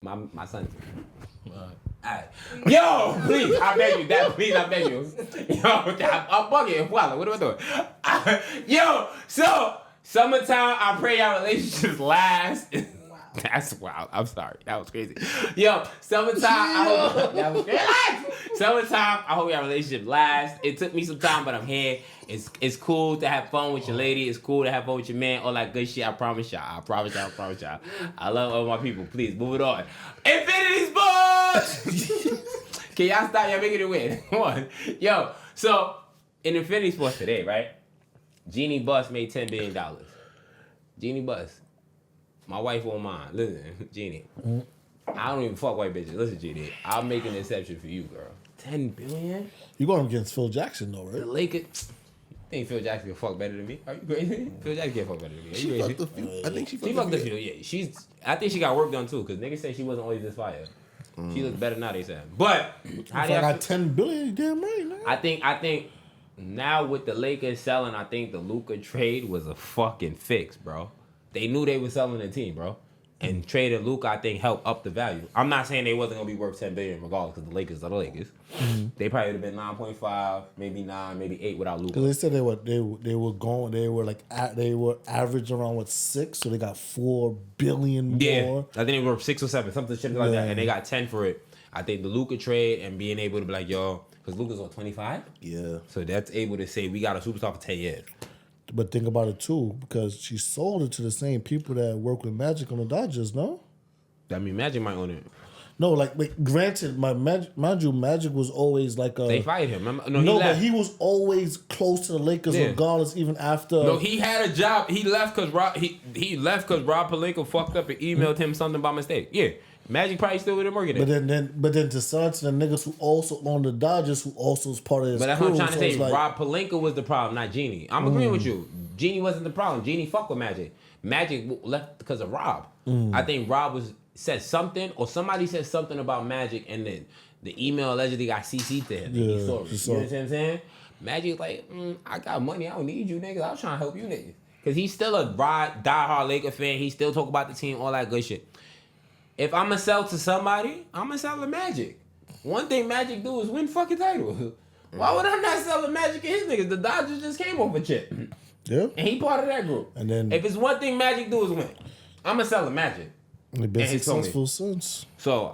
my son. Alright. Yo, please, I beg you. Please, I beg you. Yo, I'm bugging. Wow, what am I doing? Yo, so summertime. I pray y'all relationships last. That's wild. I'm sorry. That was crazy. Yo, summertime. I hope that was crazy. Summertime. I hope y'all relationship lasts. It took me some time, but I'm here. It's cool to have fun with your lady. It's cool to have fun with your man. All that good shit. I promise y'all. I promise y'all. I love all my people. Please move it on. Infinity Sports. Can y'all stop? Y'all making it weird. Come on. Yo. So in Infinity Sports today, right? Jeannie Buss made $10 billion. Jeannie Buss. My wife won't mind. Listen, Jeannie. I don't even fuck white bitches. Listen, Jeannie. I'll make an exception for you, girl. $10 billion? You going against Phil Jackson though, The right? Lakers. Think Phil Jackson can fuck better than me? Are you crazy? Phil Jackson can't fuck better than me. Are you She crazy? fucked the few. I think she She fucked the the few. field, yeah. I think she got work done too, because niggas say she wasn't always this fire. She looks better now, they said. But how If do I y'all got 10 billion, you damn right, man. I think now with the Lakers selling, I think the Luka trade was a fucking fix, bro. They knew they were selling the team, bro. And trading Luka, I think, helped up the value. I'm not saying they wasn't gonna be worth $10 billion regardless, because the Lakers are the Lakers. They probably would have been 9.5, maybe 9, maybe 8 without Luka. Because they said they were average around 6, so they got $4 billion Yeah, more. I think they were 6 or 7, something shit like Yeah. that, and they got 10 for it. I think the Luka trade and being able to be like, yo, because Luka's on 25, Yeah. so that's able to say we got a superstar for 10 years. But think about it too, because she sold it to the same people that work with Magic on the Dodgers. No, I mean, Magic might own it. no. Like granted, mind you, Magic was always like a. They fired him. Remember? No, he No, left. but he was always close to the Lakers, Yeah. regardless, even after. No, he had a job. He left because he left because Rob Pelinka fucked up and emailed him something by mistake. Yeah, Magic probably still with him working there. But then to sell it to the niggas who also own the Dodgers, who also is part of his But that's crew. what I'm trying to so say. it's like, Rob Pelinka was the problem, not Jeannie. I'm agreeing with you. Jeannie wasn't the problem. Jeannie fucked with Magic. Magic left because of Rob. I think Rob said something, or somebody said something about Magic, and then the email allegedly got CC'd to him. And he Yeah, saw it. he You saw know it. what I'm saying? Magic's like, I got money. I don't need you niggas. I was trying to help you niggas. Because he's still a diehard Laker fan. He still talk about the team, all that good shit. If I'm going to sell to somebody, I'm going to sell to Magic. One thing Magic do is win fucking titles. Why would I not sell to Magic and his niggas? The Dodgers just came over chip. yeah, And he part of that group. And then- if it's one thing Magic do is win, I'm going to sell to Magic. they've been And he told me. successful since. So,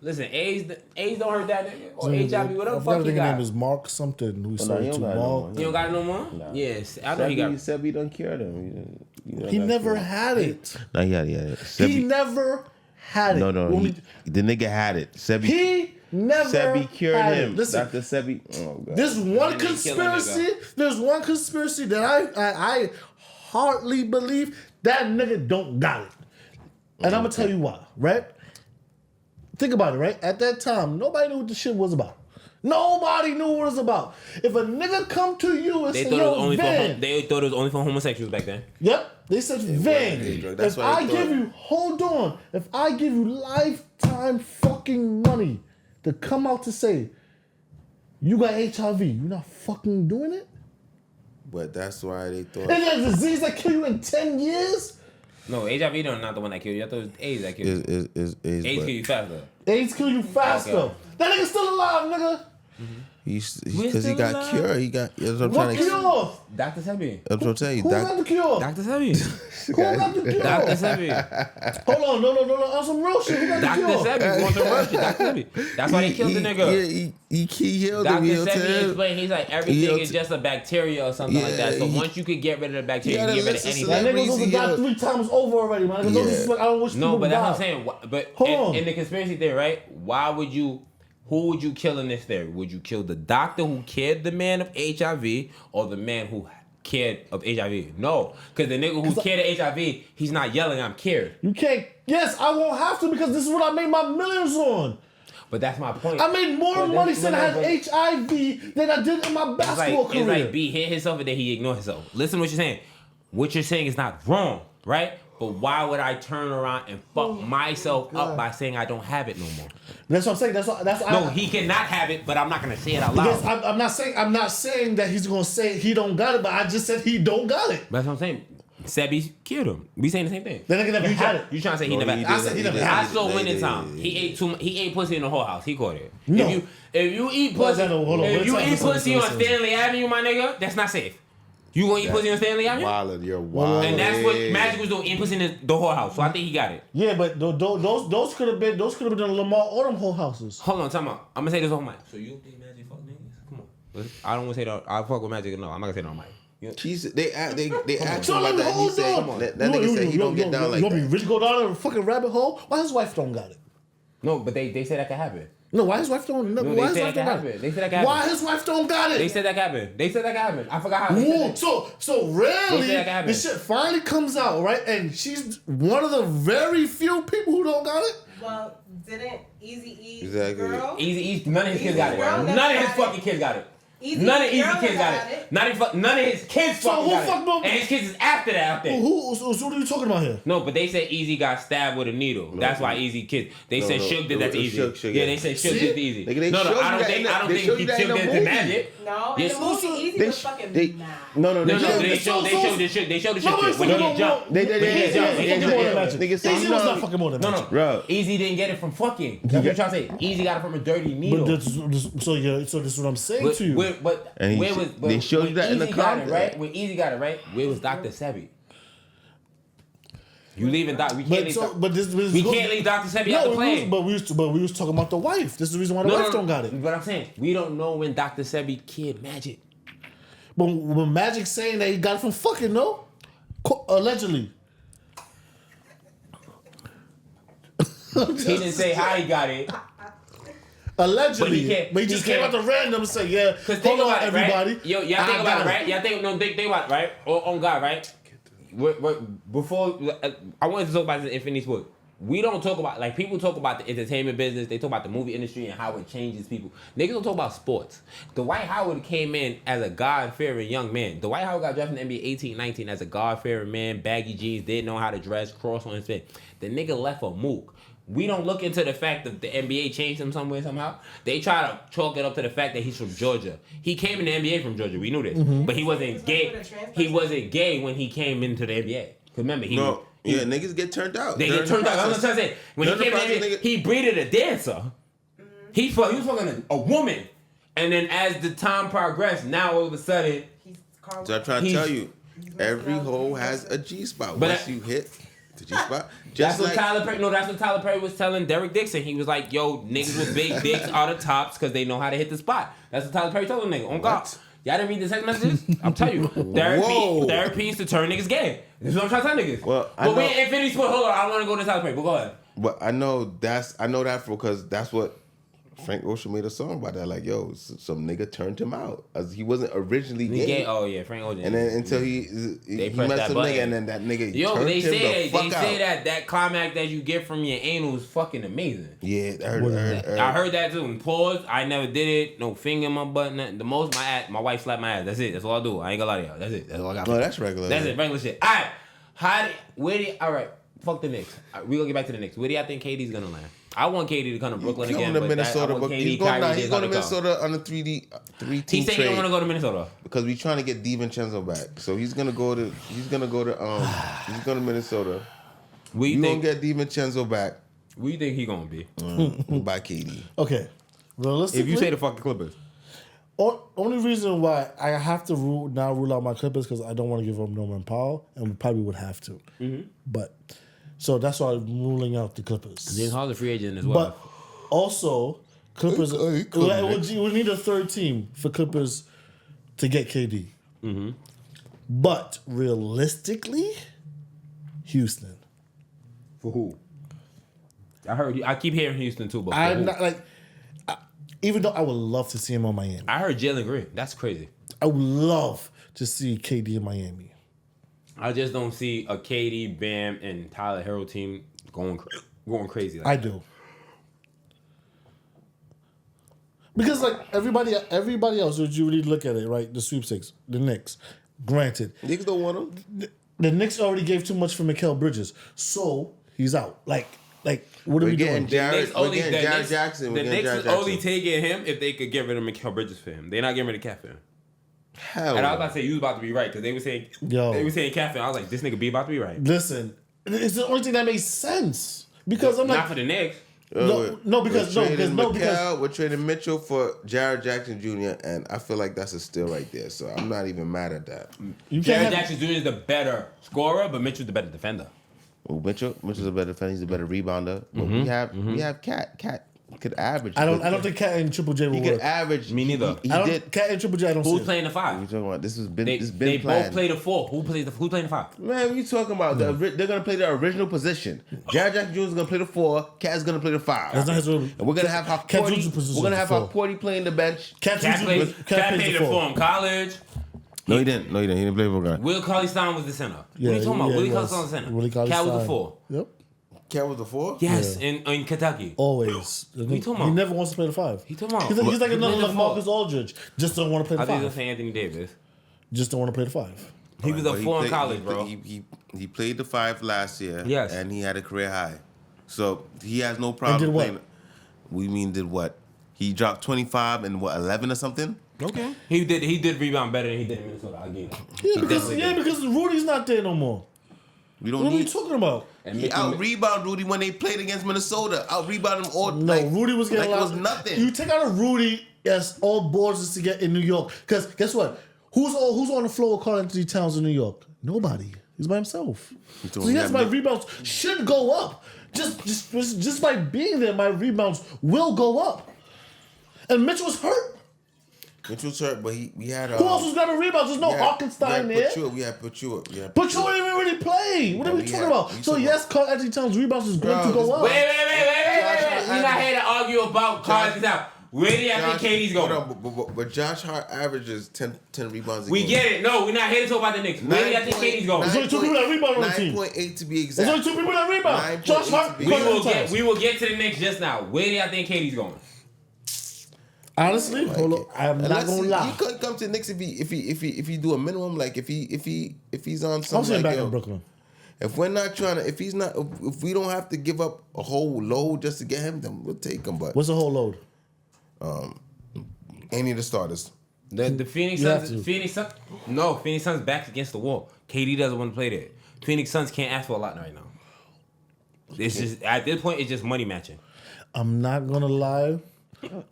listen, A's don't hurt that nigga. Or HIV, I whatever the forgot fuck the he nigga got. name is Mark something. Who no, started he to don't got no Mark. more. You don't got it no more? Nah. Yes. I know he got Sebi don't care them. He never had it. No, he had it. Sebi, He never had it. no. When The nigga had it. Sebi. he never Sebi cured had him. It. Listen, Dr. Sebi. Oh god. there's one And then he killing conspiracy. There's one conspiracy that I hardly believe that nigga don't got it. And I'm gonna tell you why, right? Think about it, right? At that time, nobody knew what the shit was about. Nobody knew what it was about. If a nigga come to you and They say, thought, it was yo, only Van, they thought it was only for homosexuals back then. yep, they said, Van, was. That's if why they I thought- give you, hold on, if I give you lifetime fucking money to come out to say, you got HIV, you not fucking doing it? But that's why they thought. And there's a disease that kill you in 10 years? No, HIV not the one that killed you. I thought it was AIDS that killed you. Is AIDS but kill you faster. AIDS kill you faster. Okay. That nigga's still alive, nigga. because still he got alive? cured. He got. That's what I'm What trying to. cure? Dr. Sebi. That's what I'm telling you. Who got the cure? Dr. Sebi. Who got the cure? Dr. Sebi. Hold on, no, on some real shit. Who got the Dr. cure? Sebi. Want some real shit. Dr. Sebi. That's why they killed the nigga. Yeah, he healed him. Dr. He healed Sebi him. explained he's like He everything healed- is just a bacteria or something like that. So Yeah, once you could get rid of the bacteria, Yeah, you can get rid of listen to anything. That nigga was Reason, got yeah. 3 times over already, man. Cause Yeah. I don't wish No, people but that's what I'm die. saying. But Hold on. in the conspiracy theory, right? Who would you kill in this theory? Would you kill the doctor who cured the man of HIV or the man who cured of HIV? No, because the nigga who cured of HIV, he's not yelling, I'm cured. You can't. Yes, I won't have to because this is what I made my millions on. But that's my point. I made more But money that's- since I had but- HIV than I did in my basketball It's career. like B hit himself and then he ignore himself. Listen to what you're saying. What you're saying is not wrong, right? But why would I turn around and fuck myself up by saying I don't have it no more? That's what I'm saying. That's No, he cannot have it, but I'm not gonna say it out loud. Because I'm not saying that he's gonna say he don't got it, but I just said he don't got it. That's what I'm saying. Sebi killed him. We saying the same thing. That nigga never You had try, it. you trying to say he No, never? he I said he never had I it. saw They winning did. time. He ate pussy in the whole house. He caught it. No. If you eat Well, pussy, hold on. if you Listen, eat listen, pussy listen, on listen. Stanley Avenue, my nigga, that's not safe. You gonna eat pussy on Stanley Avenue? Wildin', you're wild. And that's what Magic was doing, eating pussy in the whole house. So I think he got it. Yeah, but those could have been the Lamar Odom whole houses. Hold on, time out. I'm gonna say this on mic. So you think Magic fuck niggas? Come on. Listen, I don't want to say that. I fuck with Magic. No, I'm not gonna say it on mic. They asked So him let about me that. He hold said, on. that nigga said he don't get down like You want me that. really go down a fucking rabbit hole? Why his wife don't got it? No, but they said that could happen. No, why his wife don't? No, why they his said wife that don't could got happen. it? They said that could Why happen. his wife don't got it? They said that could happen. They said that could happen. I forgot how they Ooh, said that. so really, They said that could happen. this shit finally comes out, right? And she's one of the very few people who don't got it. Well, didn't Easy E Exactly. girl? Easy, none of his kids got it. Girl, None of his that's fucking kids got it. None of Easy Girl kids got it. None of his kids So fucking who got fucked it. no- And his kids is after that out there. What are you talking about here? No, but they said Easy got stabbed with a needle. That's why Easy kids. They said Shook did that to Easy. Shook, Yeah, they said Shook See? did to Easy. Nigga, they No, showed I don't you think that in the- he they showed you that Shook in the did to movie. Magic. No, Yes. in the movie, Easy They was sh- fucking they- mad. No, No, they they showed showed the shit. They showed the shit when he jumped. They Easy jumped. was fucking more than Magic. Nigga said, Easy you was know- not fucking more than No, Magic. Bro. Easy didn't get it from fucking. That's what I'm trying to say. Easy got it from a dirty But needle. so this is what I'm saying But to you. And where he- was they showed you that in the Easy got it, content. right? When Easy got it, right? Where was Dr. Sebi? You leaving Doc? We can't leave. We can't leave Dr. Sebi out the plane. But we was talking about the wife. This is the reason why the wife don't got it. But I'm saying we don't know when Dr. Sebi killed Magic. But when Magic saying that he got it from fucking no, allegedly. He didn't say how he got it. Allegedly, But he just can't- came out the random and said, "Yeah, Cause think hold on, about it, everybody." right? Yo, y'all think about it, right? Y'all think think about it, right? On God, right? Before I wanted to talk about this Infinity Sport. We don't talk about, like, people talk about the entertainment business. They talk about the movie industry and how it changes people. Niggas don't talk about sports. Dwight Howard came in as a God-fearing young man. Dwight Howard got drafted in the NBA 18, 19 as a God-fearing man, baggy jeans, didn't know how to dress, cross on his face. The nigga left a mook. We don't look into the fact that the NBA changed him somewhere, somehow. They try to chalk it up to the fact that he's from Georgia. He came in the NBA from Georgia. We knew this. But he wasn't gay. He wasn't gay when he came into the NBA. Because remember, Niggas get turned out. they get turned out. I'm trying to say, when he came in, he breeded a dancer. He was fucking a woman. And then as the time progressed, now all of a sudden, So I'm trying to tell you, every hole has a G spot. But Once you hit the G spot, that's just what like Tyler Perry. No, that's what Tyler Perry was telling Derek Dixon. He was like, "Yo, niggas with big dicks are the tops because they know how to hit the spot." That's what Tyler Perry told them, nigga. On God, y'all didn't read the text messages? I'm telling you, therapy is to turn niggas gay. This is what I'm trying to tell niggas. Well, I but we know- in Infinity Sport. Hold on, I want to go to Tyler Perry. But go ahead. But I know that because that's what Frank Ocean made a song about that. Like, yo, some nigga turned him out. As he wasn't originally gay. Oh yeah, Frank Ocean. And then until he pressed met that some button. nigga, and then that nigga Yo, turned they him say the fuck out. that climax that you get from your anal is fucking amazing. Yeah, I heard that too. And pause. I never did it. No finger in my butt. Nothing. The most my wife slapped my ass. That's it. That's all I do. I ain't gonna lie to y'all. That's it. That's all I got. No, that's regular. That's it. Regular shit. All right. All right. Fuck the Knicks. We gonna get back to the Knicks. Where do y'all think KD's gonna land? I want KD to come to Brooklyn He's again. going to Minnesota, but he's going to Minnesota. Minnesota on a three-team He said he don't want trade to go to Minnesota. because we're trying to get DiVincenzo back. So he's gonna go to Minnesota. Where you You gonna think? get DiVincenzo back Where you think he gonna be? by KD. Okay, realistically, If you say the fucking Clippers. only reason why I have to rule out my Clippers because I don't want to give up Norman Powell, and we probably would have to. But so that's why I'm ruling out the Clippers. James Harden's a free agent as well. But also, Clippers. He couldn't, We need a third team for Clippers to get KD. But realistically, Houston. For who? I keep hearing Houston too, but for I'm who? not like. Even though I would love to see him on Miami, I heard Jalen Green. That's crazy. I would love to see KD in Miami. I just don't see a KD, Bam, and Tyler Hero team going crazy. Like I do. Because like everybody else, would you really look at it, right? The sweepstakes, the Knicks. Granted, Niggas don't want him. the Knicks already gave too much for Mikal Bridges, so he's out. Like what are we doing? Jared Jackson. The Knicks is only taking him if they could get rid of Mikal Bridges for him. They're not getting rid of Cat for him. Hell And I was no. about to say you was about to be right because they were saying Cat for him. I was like, this nigga be about to be right. Listen, it's the only thing that makes sense because I'm Not like, for the Knicks. because we're trading Mitchell for Jared Jackson Jr. and I feel like that's a steal right there. So I'm not even mad at that. you Jared can't have, Jackson Jr. is the better scorer, but Mitchell's the better defender. Well, Mitchell's a better defender. He's a better rebounder. But we have Cat. Cat could average. I don't think Cat and Triple J will he could work. average. Me neither. He I don't, did. Cat and Triple J. I don't see Who's it. playing the What are you five? talking about? This has been. They This been both planned. play the four. Who's playing the five? Man, what are you talking about? They're gonna play the original position. Jared Jackson Jr. is gonna play the 4. Cat's gonna play the 5. That's not his role. And we're gonna have Cat Porty. Jr.'s position We're gonna is have the our 4. Porty playing the bench. Cat Cat played the four in college. No, he didn't. He didn't play for guy. Will Cauley-Stein was the center. Yeah, what are you talking about? yeah, Willie he Cauley-Stein was. was the center. Willie Cat was the Cauley-Stein. 4. Yep. Cat was the 4? Yes, in Kentucky. Always. you talking He about? never wants to play the 5. He talking about? He's like another He played the LaMarcus 4. Aldridge. Just don't want to play the I think 5. he was saying Anthony Davis. Just don't want to play the 5. He was a But 4 in played- college, bro. He played the 5 last year. Yes. And he had a career high. So he has no problem did what? playing. We mean did what? He dropped 25 and 11 or something? Okay. He did rebound better than he did in Minnesota. I'll give you that. Yeah, because Rudy's not there no more. We don't What are you need. talking about? And He Mitchell- out rebound Rudy when they played against Minnesota. Out rebound him all. No, Rudy was getting like a it lot. was nothing. You take out a Rudy, yes, all boards is to get in New York. Because guess what? Who's on the floor with Karl Anthony Towns in New York? Nobody. He's by himself. So he yes, had my Mitch- rebounds should go up. Just by being there, my rebounds will go up. And Mitch was hurt. Mitch was hurt, but we had. Who else was grabbing rebounds? There's no Harkenstein there. We had Pachulia. But you didn't even really play. What are we we talking had- about? we So talking yes, Karl Anthony Towns rebounds is going to Bro, go up. Wait. We're not here to argue about Karl Anthony Towns. Where do you think KD's going? Hold on, but Josh Hart averages 10 rebounds a We game. get it. No, we're not here to talk about the Knicks. Where do you think KD's going? There's only 2 people that rebound on the team. 9.8 to be There's exact. only 2 people that rebound. 9.8 Josh Hart, to be Karl exact. Anthony Towns. We will get to the Knicks just now. Where do you think KD's going? Honestly, hold on. I'm not Unless gonna lie. He couldn't come to the Knicks if he do a minimum, like if he's on I'm something saying like back yo, in Brooklyn. if we're not trying to, if we don't have to give up a whole load just to get him, then we'll take him. But What's the whole load? any of the starters, The Phoenix You have Suns. to. Phoenix Suns back's against the wall. KD doesn't want to play there. Phoenix Suns can't ask for a lot right now. It's just at this point, it's just money matching. I'm not gonna lie.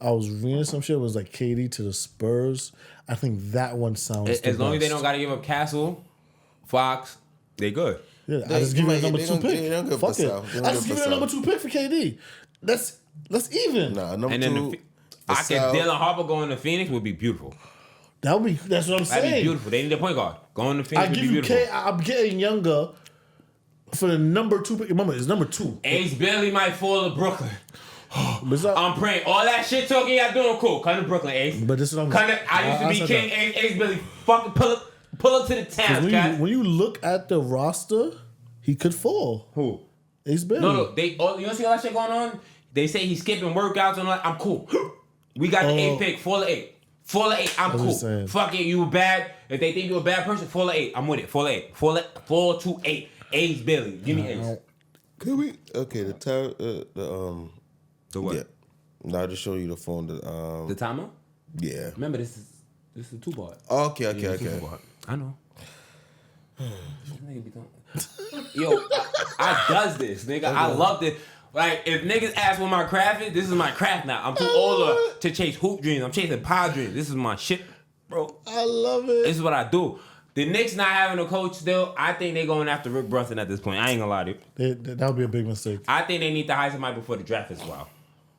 I was reading some shit. It was like KD to the Spurs. I think that one sounds. As long as they don't got to give up Castle, Fox, they good. Yeah, I just give you a number they 2 don't- pick. they don't give Fuck us it. out. They don't I just give give us you a number out. 2 pick for KD. That's even. nah, number And then two. I can Vassell. Dylan Harper going to Phoenix would be beautiful. That would be. That's what I'm That'd be saying. beautiful. They need a point guard. Going to I Phoenix would give be you beautiful. K. I'm getting younger for the number 2 pick. Remember, it's number 2. Ace Bailey might fall to Brooklyn. But, it's not, I'm praying. All that shit talking y'all doing cool. Come to Brooklyn, Ace. but this is what I'm. I used to be said king. that. Ace Bailey, fucking pull up to the 'Cause town, When guys. you, when you look at the roster, he could fall. Who? Ace Bailey. No. You don't see all that shit going on? They say he's skipping workouts and all that. I'm cool. We got the 8 pick. 4 to 8. 4 to 8. I'm I'm cool. just saying. Fuck it. You bad. If they think you a bad person, 4 to 8. I'm with it. 4 to 8. 4 to 8. Ace Bailey. Give me Ace. Could we? Okay, the The what? yeah. Now just show you the phone. The timer? Yeah. Remember, this is a 2-part. Okay. I know. Yo, I does this, nigga. I love this. Like, if niggas ask what my craft is, this is my craft now. I'm too older to chase hoop dreams. I'm chasing pie dreams. This is my shit, bro. I love it. This is what I do. The Knicks not having a coach still, I think they going after Rick Brunson at this point. I ain't gonna lie to you. That would be a big mistake, I think they need to hire somebody before the draft as well.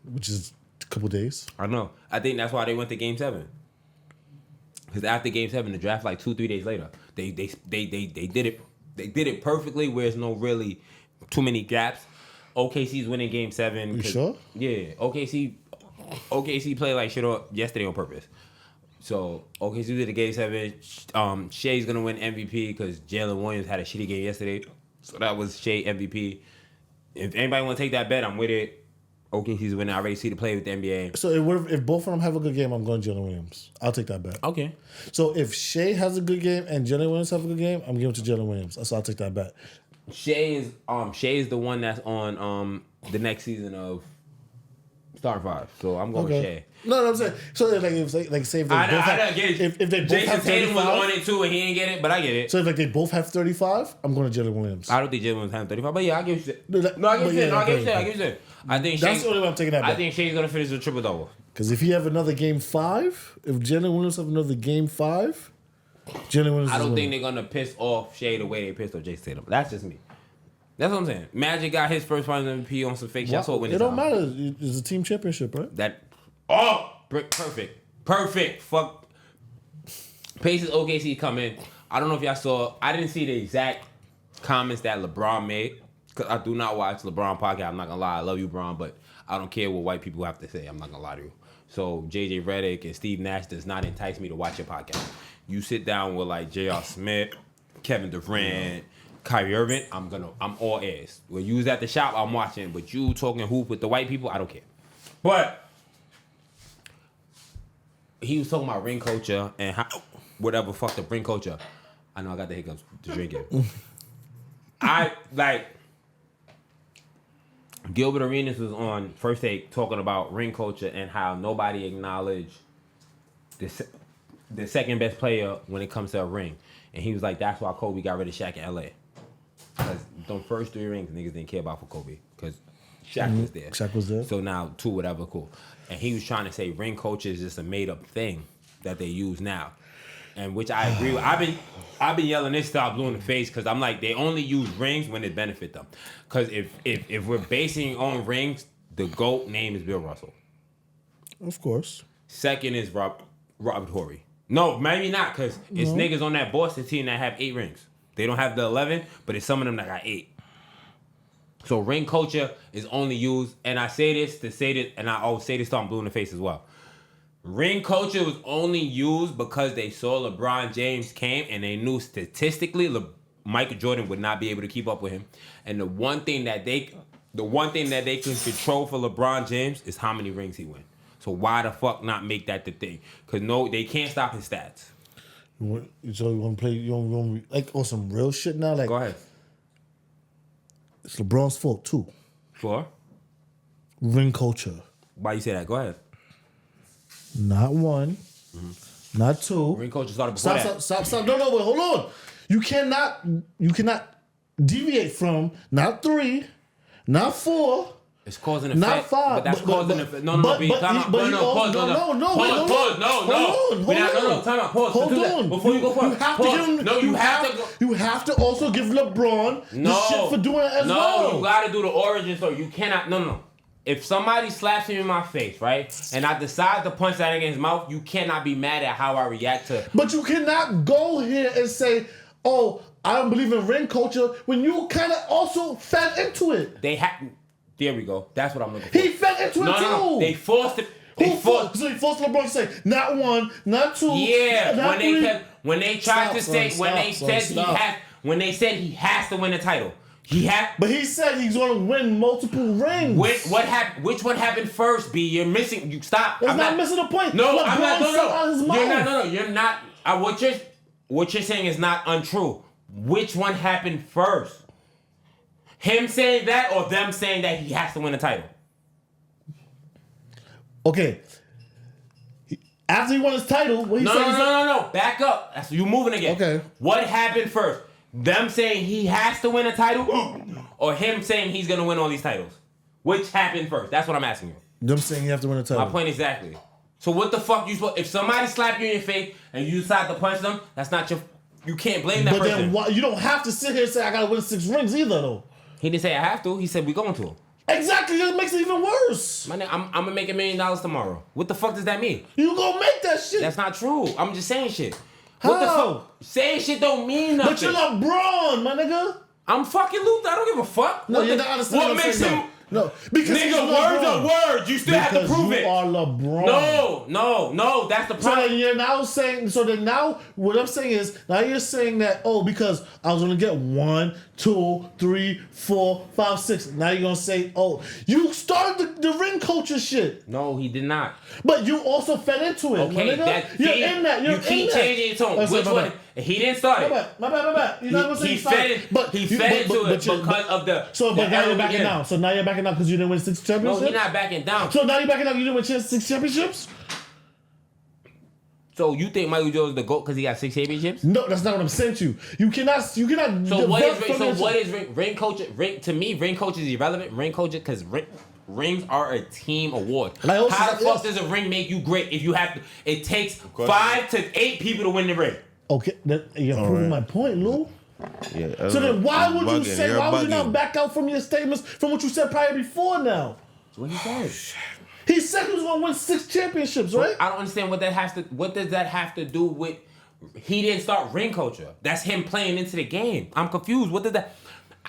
which is a couple days. I know. I think that's why they went to Game 7. Because after Game 7, the draft like 2-3 days later, they did it. They did it perfectly. Where there's no really too many gaps. OKC's winning Game 7. You sure? Yeah. OKC played like shit yesterday on purpose. So OKC did the Game 7. Shea's gonna win MVP because Jalen Williams had a shitty game yesterday. So that was Shea MVP. If anybody want to take that bet, I'm with it. OKC's winning. I already see the play with the NBA. So if both of them have a good game, I'm going Jalen Williams. I'll take that bet. Okay. So if Shea has a good game and Jalen Williams have a good game, I'm giving it to Jalen Williams. So I'll take that bet. Shea is the one that's on the next season of Star 5. So I'm going with Shea. No, I'm saying so. Like if say if they both have, if they both Jason have Tatum was 35, on it too and he didn't get it, but I get it. so if like they both have 35, I'm going to Jalen Williams. I don't think Jalen was having 35, but yeah, I give you shit. No, that- No, I give but you shit. yeah, No, I give you okay. shit. I give you shit. I think That's Shea, the only way I'm taking that I bet. think Shea's gonna finish the triple double. Because if he have another game 5, if Jalen Williams have another game 5, Jalen Williams. I is don't think winning. they're gonna piss off Shea the way they pissed off Jason Tatum. That's just me. That's what I'm saying. Magic got his first Finals MVP on some fake shit. I saw it win It this don't time. matter. It's a team championship, right? Perfect. Fuck. Pacers OKC come in. I don't know if y'all saw. I didn't see the exact comments that LeBron made because I do not watch LeBron podcast. I'm not gonna lie. I love you, LeBron, but I don't care what white people have to say. I'm not gonna lie to you. So JJ Redick and Steve Nash does not entice me to watch your podcast. You sit down with like J.R. Smith, Kevin Durant, Kyrie Irving, I'm all ears. When you was at the shop, I'm watching. But you talking hoop with the white people, I don't care. But he was talking about ring culture and how whatever fuck the ring culture. I know I got the hiccups to drinking. I like Gilbert Arenas was on First Take talking about ring culture and how nobody acknowledged the second best player when it comes to a ring. And he was like, that's why Kobe got rid of Shaq in LA. Because them first 3 rings niggas didn't care about for Kobe. Because Shaq was there. Shaq was there. So now 2, whatever, cool. And he was trying to say ring culture is just a made up thing that they use now. And which I agree with. I've been yelling this till I'm blue in the face because I'm like, they only use rings when it benefit them. Because if we're basing on rings, the GOAT name is Bill Russell. Of course. Second is Robert Horry. No, maybe not, because it's niggas on that Boston team that have 8 rings. They don't have the 11, but it's some of them that got 8. So ring culture is only used, and I say this to say this, and I always say this till I'm blue in the face as well. Ring culture was only used because they saw LeBron James came and they knew statistically Michael Jordan would not be able to keep up with him. And the one thing that they can control for LeBron James is how many rings he wins. So why the fuck not make that the thing? Because no, they can't stop his stats. So you want to play? You want like on some real shit now? Like, Go ahead. It's LeBron's fault too. For? Ring culture. Why you say that? Go ahead. Not 1, not 2. Ring culture started before that. Stop. No, wait, hold on. You cannot deviate from not 3, not 4. It's cause and effect. Not 5. But that's cause and effect. No. Pause. Time out. Pause. Hold on. Before you go far. You have to also give LeBron the shit for doing it as well. No, you gotta do the origin story. You cannot. No. If somebody slaps me in my face, right, and I decide to punch that nigga in his mouth, you cannot be mad at how I react to. But you cannot go here and say, "Oh, I don't believe in ring culture," when you kind of also fed into it. There we go. That's what I'm looking for. He fed into it too. No. They forced it. So he forced LeBron to say, "Not 1, not 2." Yeah, not 3. when they said he has to win the title. But he said he's going to win multiple rings. What happened? Which one happened first? B, you're missing. You stop. That's not missing the point. No, LeBron I'm not. No. You're not. What you're saying is not untrue. Which one happened first? Him saying that or them saying that he has to win the title? Okay. After he won his title, what he said? No. Back up. That's you moving again. Okay. What happened first? Them saying he has to win a title, or him saying he's gonna win all these titles? Which happened first? That's what I'm asking you. Them saying you have to win a title. My point exactly. So what the fuck you supposed? If somebody slap you in your face and you decide to punch them, that's not your. You can't blame that person. But then why, you don't have to sit here and say I gotta win 6 rings either though. He didn't say I have to. He said we going to. Exactly. That makes it even worse. My nigga, I'm gonna make $1 million tomorrow. What the fuck does that mean? You gonna make that shit? That's not true. I'm just saying shit. How? What the fuck? Saying shit don't mean nothing. But you're LeBron, my nigga. I'm fucking Luther. I don't give a fuck. No, you're not understanding what makes him? No, because nigga, words are words. You still have to prove it. You are LeBron. No. That's the problem. So then you're now saying. So then now, what I'm saying is, now you're saying that because I was gonna get 1, 2, 3, 4, 5, 6. Now you're gonna say, you started the ring culture shit. No, he did not. But you also fed into it. Okay, you're in that. You keep changing your tone. Which one? He didn't start it. My bad. You know what I'm saying? He fed into it because of the. So, but now you're backing down. So now you're backing down because you didn't win 6 championships. No, he's not backing down. So now you're backing down. You didn't win 6 championships. So you think Michael Jordan's the GOAT because he got 6 championships? No, that's not what I'm saying to you. You cannot. So what is ring culture? To me, ring culture is irrelevant. Ring culture because rings are a team award. How the fuck does a ring make you great if you have to? It takes 5 to 8 people to win the ring. Okay, you're proving my point, Lou. Yeah. So then why would you say? Why would you not back out from your statements from what you said prior before now? That's what he said. He said he was going to win 6 championships, right? I don't understand what that has to. What does that have to do with? He didn't start ring culture. That's him playing into the game. I'm confused. What does that?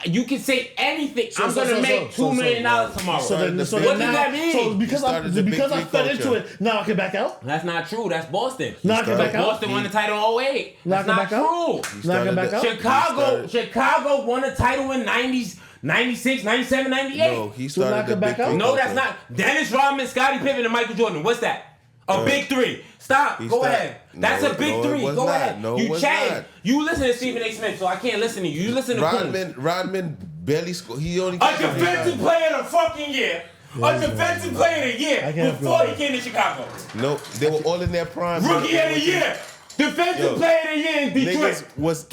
You can say anything. I'm gonna make $2 million tomorrow. So what now, does that mean? So because I started the Big because I Three fed culture. into it, now I can back out. That's not true. That's Boston. Now I can back out. Boston won the title in 08. Now I That's can not back out. true. Now I can back out. Chicago won a title in 90s, 96, 97, 98. No, he So now I started can the back Big out? Three No, that's culture. not. Dennis Rodman, Scottie Pippen, and Michael Jordan. What's that? A big three. Stop. He Go started- ahead. That's No, a big no, it three. was Go not. ahead. No, it you was chatting. not. You listen to Stephen A. Smith, so I can't listen to you. You listen to Coons. Rodman barely scored. He only A defensive player of the fucking year. A defensive player of the year I can't before feel he came to Chicago. No, they were all in their prime. Rookie of the year. Defensive Yo, player of the year in Detroit. niggas was-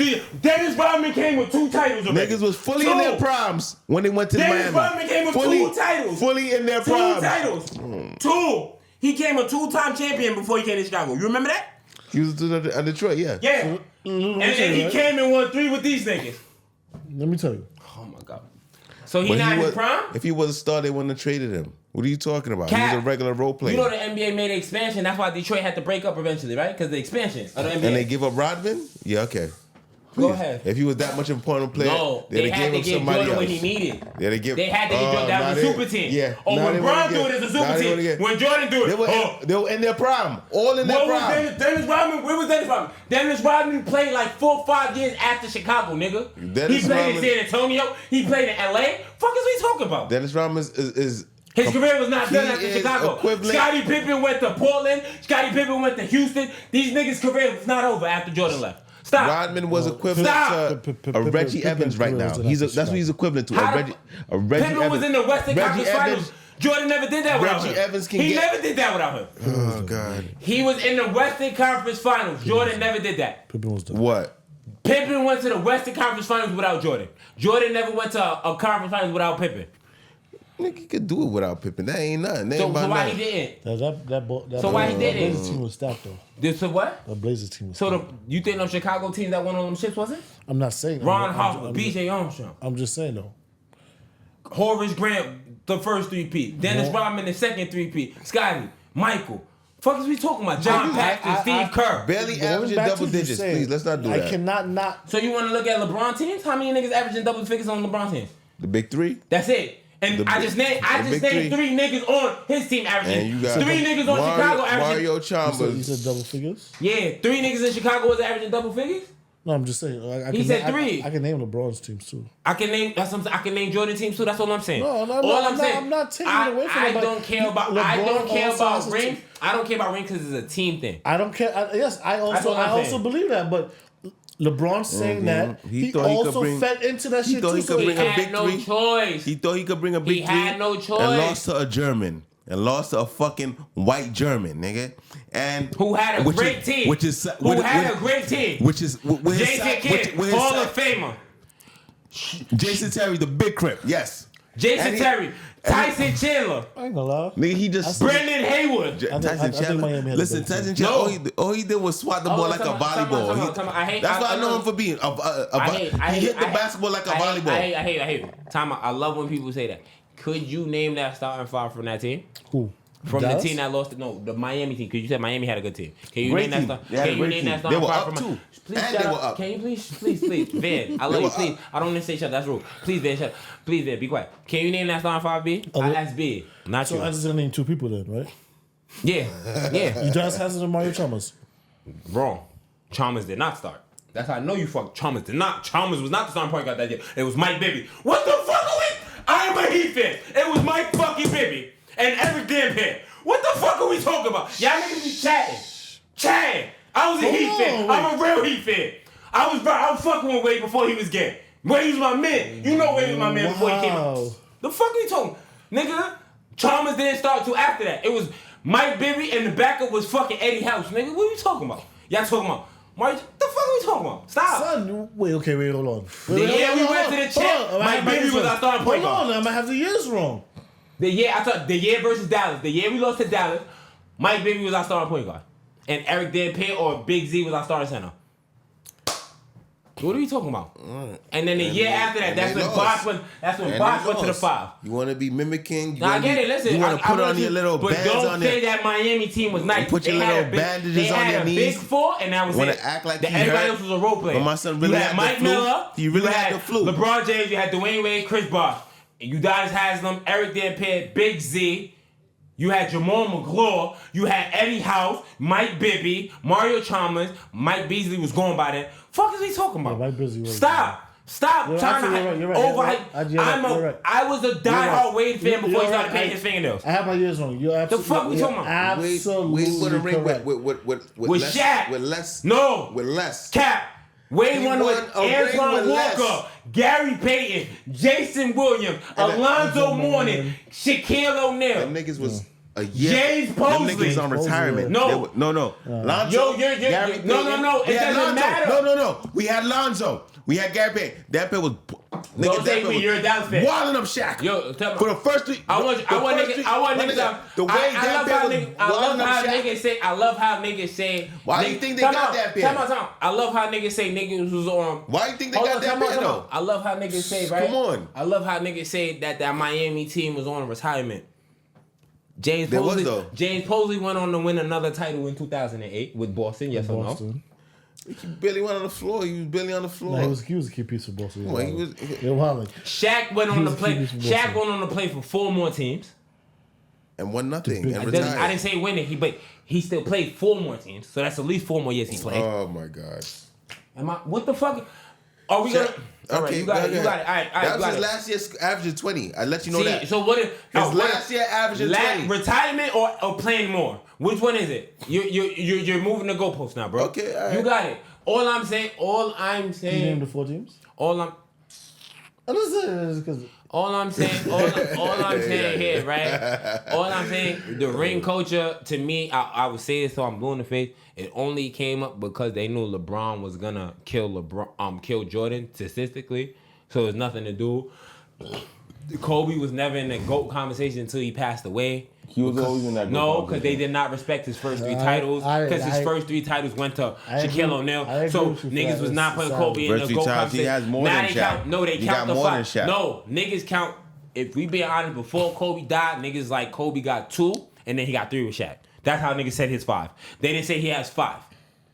Dennis Rodman came with 2 titles already. Niggas was fully in their primes when they went to Dennis Miami. Rodman came with fully, 2 titles. Fully in their 2 primes. titles. 2. He came a 2-time champion before he came to Chicago. You remember that? He was to Detroit, yeah. Yeah. And then he came and won 3 with these niggas. Let me tell you. Oh my God. So he But not in was, his prime? if he was a star, they wouldn't have traded him. What are you talking about? Cap. He was a regular role player. You know the NBA made an expansion. That's why Detroit had to break up eventually, right? Because the expansion of the NBA. and they give up Rodman? Yeah, okay. Go ahead. If he was that much of an important player, No, they'd they have had gave to him give somebody Jordan else. what he needed. Yeah, they give. They had to give Jordan. That was a super team. Yeah. Or Now when they Bron wanna do get- it, it's a now super they wanna team. get- When Jordan do it, They were in their prime. All in their what was prime. Dennis Rodman? Where was Dennis Rodman? Dennis Rodman played like 4 or 5 years after Chicago, nigga. Dennis He played Rodman- in San Antonio. He played in LA. Fuck is we talking about? Dennis Rodman is His career was not done he after is Chicago. equivalent- Scottie Pippen went to Portland. Scottie Pippen went to Houston. These niggas' career was not over after Jordan left. Stop. Rodman was equivalent Stop. to a Reggie Evans right now. That's what he's equivalent to. How A Reggie Pippen Evans. was in the Western Reggie Conference Evans- Finals. Jordan never did that without Reggie him. Evans can he get- never did that without him. Oh God. He was in the Western Conference Finals. Jordan never did that. Pippen was done. What? Pippen went to the Western Conference Finals without Jordan. Jordan never went to a conference finals without Pippen. Nigga, he could do it without Pippen. That ain't nothing. That So ain't about why nothing. he didn't? So why he didn't? Blazers team was stacked though. So what? The Blazers team was So stacked. you think them Chicago teams that won on them ships wasn't? I'm not saying. Ron I'm Harper, B.J. Armstrong, I'm just saying though. Horace Grant, the first 3-peat. Dennis Rodman, the second 3-peat. Scotty, Michael. Fuck is we talking about? John Paxson, Steve Kerr. Barely Going averaging back to double what you're digits. saying, Please, let's not do I that. cannot not. So you want to look at LeBron teams? How many niggas averaging double figures on LeBron teams? The big three. That's it. And The I big- just named the big 3 three. niggas on his team And averaging. you got 3 niggas on Chicago averaging. Mario You Chalmers. said double figures. Yeah, 3 niggas in Chicago was averaging double figures. No, I'm just saying. I He can said na- 3. I can name LeBron's teams too. I can name. That's what I'm saying. I can name Jordan teams too. That's all I'm saying. No, all I'm not taking it away from I it, but don't care about. LeBron I don't care also about has a rings. team. I don't care about rings because it's a team thing. I don't care. Yes, I That's also what I'm saying. believe that, but LeBron saying that He he, thought he could also bring- fed into that he shit thought too. he So could He bring a had big no three. choice. He thought he could bring a big He three. had no choice. And lost to a German. And lost to a fucking white German, nigga. And Who had a which great is- team? Which is Who had a great team? Which is with his Jason side- Kidd, with his Hall side- of Famer. Jason Terry, the big crip. Yes. Jason And he- Terry, Tyson Chandler, I ain't gonna lie. Nigga, he just Brandon Haywood. I think Tyson Miami Chandler. had the Listen, better Tyson team. Chandler. No. All he did was swat the ball like a time out, volleyball. I hate. That's why I know love- him for being I he hate- hit the I hate- basketball like a I hate- volleyball. I hate. Time out. I love when people say that. Could you name that starting 5 from that team? Who? From Dallas? the team that lost, the Miami team, because you said Miami had a good team. Can you Great name team. that? They had a Can you great name team. that starting They were 5 up from? too. Please, And shut they were up. up. Can you please, Van? I love They you. were Please, up. I don't want to say shut. That's rude. Please, Van, shut. Please, Van, be quiet. Can you name that starting 5, B? I asked B, not So you. I just gonna name 2 people then, right? Yeah. Udonis Haslem and Mario Chalmers. Wrong. Chalmers did not start. That's how I know you fucked. Chalmers did not. Chalmers was not the starting point guard that year. It was Mike Bibby. What the fuck are we? I am a Heat fan. It was Mike fucking Bibby and Eric Dampier. What the fuck are we talking about? Y'all niggas be chatting. I was a Heat fan. I'm a real Heat fan. I was fucking with Wade before he was gay. Wade was my man. You know Wade was my man before he came out. Wow. The fuck are you talking? Nigga, Chalmers didn't start till after that. It was Mike Bibby and the backup was fucking Eddie House. Nigga, what are you talking about? Y'all talking about Mario, the fuck are we talking about? Stop. Son, wait, hold on. The year we went to the champ, Mike Bibby was our starting point guard. Hold on, I might have the years wrong. The year versus Dallas. The year we lost to Dallas, Mike Bibby was our starting point guard. And Eric Dampier or Big Z was our starting center. What are you talking about? And then the year after that, that's they when lost. Bosh went to the 5. You want to be mimicking? You Nah, I wanna get be- it. Listen, you want to put I on your little but bands don't on say there. that Miami team was nice. Put your They had little a big- bandages they on had your a knees. Big 4, and that was Wanna it. act like you everybody hurt. else was a role player. But my son really you had the Mike flu. Miller. He really you had the flu. LeBron James. You had Dwayne Wade, Chris Bosh. Udonis Haslam, Eric Dampier, Big Z. You had Jamal McGraw. You had Eddie House, Mike Bibby, Mario Chalmers. Mike Beasley was going by then. Fuck is he talking about? Yeah, Mike Beasley was- Stop trying actually, to you're right. overhype. You're right. I was a diehard Wade fan before he started painting his fingernails. I have my years wrong. You're absolutely. fuck we talking about? Absolutely Wade put a ring correct. with With less, Shaq. with less. No. With less. Cap. Wade He won won with a ring Antoine with Walker, less. Gary Payton, Jason Williams, Alonzo Mourning, Shaquille O'Neal. Them niggas was a year. James Them Mosley. niggas on retirement. No. They were- no. Lonzo. Yo, you're- Gary no, Payton. no, We it had doesn't Lonzo. matter. No. We had Lonzo. We had Gary Payton. That pit was. Don't say we, you're a Dallas fan. Wilding up Shaq. Yo, tell me. For the first three. I want my niggas. The way I love how Gary I love how Shaq. niggas say. I love how niggas say. Why do you think they got that bid? Time out. I love how niggas say niggas was on. Why you think they Hold got on, that time out, bid time though? out. I love how niggas say, right? Come on. I love how niggas say that Miami team was on retirement. James There was, Posey. though. James Posey went on to win another title in 2008 with Boston. Yes or no? Boston. He barely went on the floor. He was barely on the floor. No, he was a key piece for Boston. Come on, he was. Yo, Holland. Shaq went on He to was play. a key piece for Shaq Boston. went on to play for 4 more teams. And won nothing. And I retired. didn't say winning. But he still played 4 more teams. So that's at least 4 more years he played. Oh my God. What the fuck? Are we gonna? All right, Okay, you got it. You got it. All right, That you was got his it. last year's average of 20. I let you know See, that. so what? His last year averaging 20. Retirement or playing more? Which one is it? You're moving the goalpost now, bro. Okay, all right. You got it. All I'm saying. He named the 4 teams. All I'm saying here, right? All I'm saying, the ring culture, to me, I would say this, so I'm blue in the face. It only came up because they knew LeBron was gonna kill Jordan statistically. So it's nothing to do. Kobe was never in the GOAT conversation until he passed away. He was always in that. No, because they did not respect his first 3 titles. Because his first 3 titles went to Shaquille O'Neal. So niggas was not putting Kobe in the First 3 GOAT times, he conversation. has more Now than they Shaq. count. No, they He count got the more 5. than Shaq. No, niggas count. If we be honest, before Kobe died, niggas like Kobe got 2, and then he got 3 with Shaq. That's how niggas said his 5. They didn't say he has 5.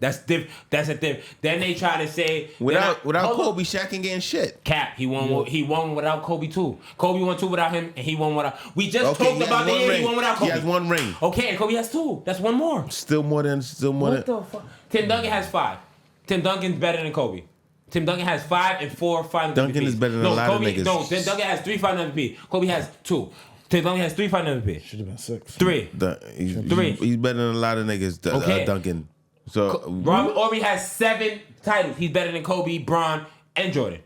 That's a diff. Then they try to say Without Kobe, Shaq ain't getting shit. Cap, he won. He won without Kobe too. Kobe won 2 without him, and he won without. We just Okay, talked he has about the one year he ring. won without Kobe. He has 1 ring. Okay, and Kobe has 2. That's 1 more. Still more than. What the fuck? Tim Duncan has 5. Tim Duncan's better than Kobe. Tim Duncan has 5 and 4 finals. Duncan MVPs. is better than a lot of niggas. No, Tim Duncan has 3 finals MVP. Kobe has 2. Tim Duncan has 3 finals MVP. Should have been 6. 3. He's better than a lot of niggas. Okay. Duncan. So Robert Horry has 7 titles. He's better than Kobe, Bron, and Jordan.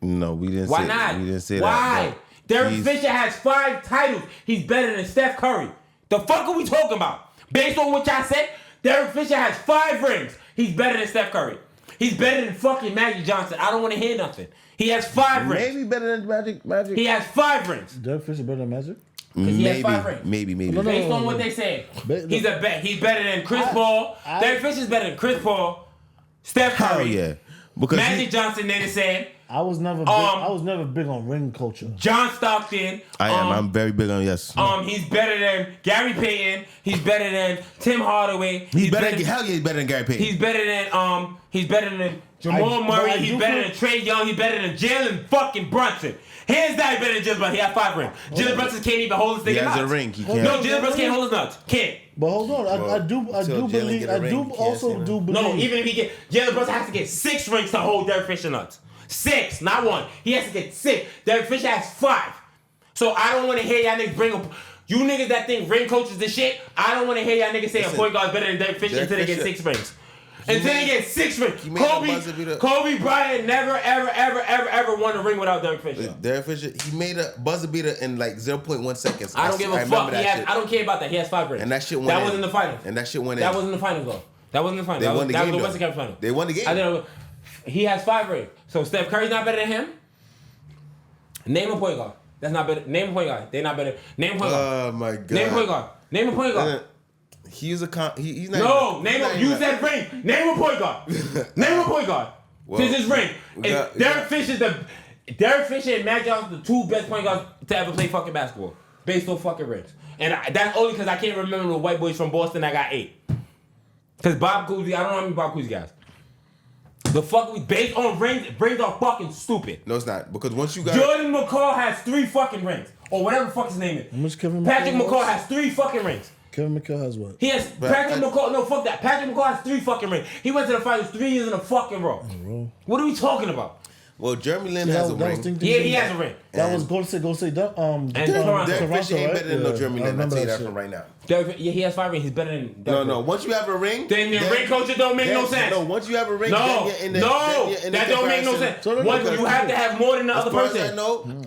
no, we didn't. Why say, not? We didn't say Why? that. Derek Fisher has 5 titles. He's better than Steph Curry. The fuck are we talking about? Based on what y'all said, Derek Fisher has 5 rings. He's better than Steph Curry. He's better than fucking Magic Johnson. I don't want to hear nothing. He has 5 rings. Maybe better than Magic. He has 5 rings. Derek Fisher better than Magic? Because he has 5 rings. Maybe. No, Based on what they said, he's better than Chris Paul. Derek Fisher's better than Chris Paul, Steph Hell Curry, yeah. Because Magic Johnson. They said I was never big on ring culture. John Stockton. I am. I'm very big on yes. He's better than Gary Payton. He's better than Tim Hardaway. He's better. Hell yeah, he's better than Gary Payton. He's better than Jamal Murray. He's better than Trae Young. He's better than Jalen fucking Brunson. Hands down, he's better than Jalen Brunson. He has 5 rings. Jalen Brunson can't even hold his He nigga has nuts. a ring. He can't. No, Jalen Brunson can't hold his nuts. Can't. But hold on, I do till Jalen believe. get a I ring, do can't also say do that. believe. No, even if he get Jalen Brunson has to get 6 rings to hold Derek Fisher nuts. 6, not 1. He has to get 6. Derek Fisher has 5. So I don't want to hear y'all niggas bring up. You niggas that think ring coaches the shit, I don't want to hear y'all niggas say a point guard's better than Derek Fisher Derek until they get Fisher- 6 rings. Until they get 6 rings. he made a buzzer beater. Kobe Bryant never, ever won a ring without Derek Fisher. Derek Fisher, he made a buzzer beater in like 0.1 seconds. I don't give a remember fuck. that shit. I don't care about that. He has 5 rings. And that shit went That in. was in the finals. And that shit went in. That was in the finals though. That wasn't in the finals. They won the that game, was the though. Western Conference finals. They won the game. I know. He has 5 rings. So Steph Curry's not better than him. Name a point guard. That's not better. Name a point guard. They not better. Name a point guard. Oh my god. Name a point guard. Name a point guard. He's a he's not. No, even- name he's a. not You even- said ring. Name a point guard. Name a point guard. Since his ring. Yeah, Derek Fisher and Matt Johnson, the two best point guards to ever play fucking basketball, based on fucking rings. And that's only because I can't remember the white boys from Boston that got 8. Because Bob Cousy, I don't know how many Bob Cousy guys. The fuck we based on rings are fucking stupid. No, it's not. Because once you got Jordan McCall has 3 fucking rings. Or whatever the fuck his name is. How much Kevin Patrick McCall McCall has? has 3 fucking rings. Kevin McHale has what? He has Patrick McCall. No, fuck that. Patrick McCall has 3 fucking rings. He went to the finals 3 years in a fucking row. What are we talking about? Well, Jeremy Lin has a ring. Yeah, he has a ring. That was Golden State. Toronto. Derek Fisher ain't better than no Jeremy Lin. I'll tell you that shit. from right now. Yeah, he has 5 rings. He's better than. No. Once you have a ring, Then the ring culture don't make no sense. No, once you have a ring, No, then you're in the, that don't make no sense. You have to have more than the other As far as person. I know,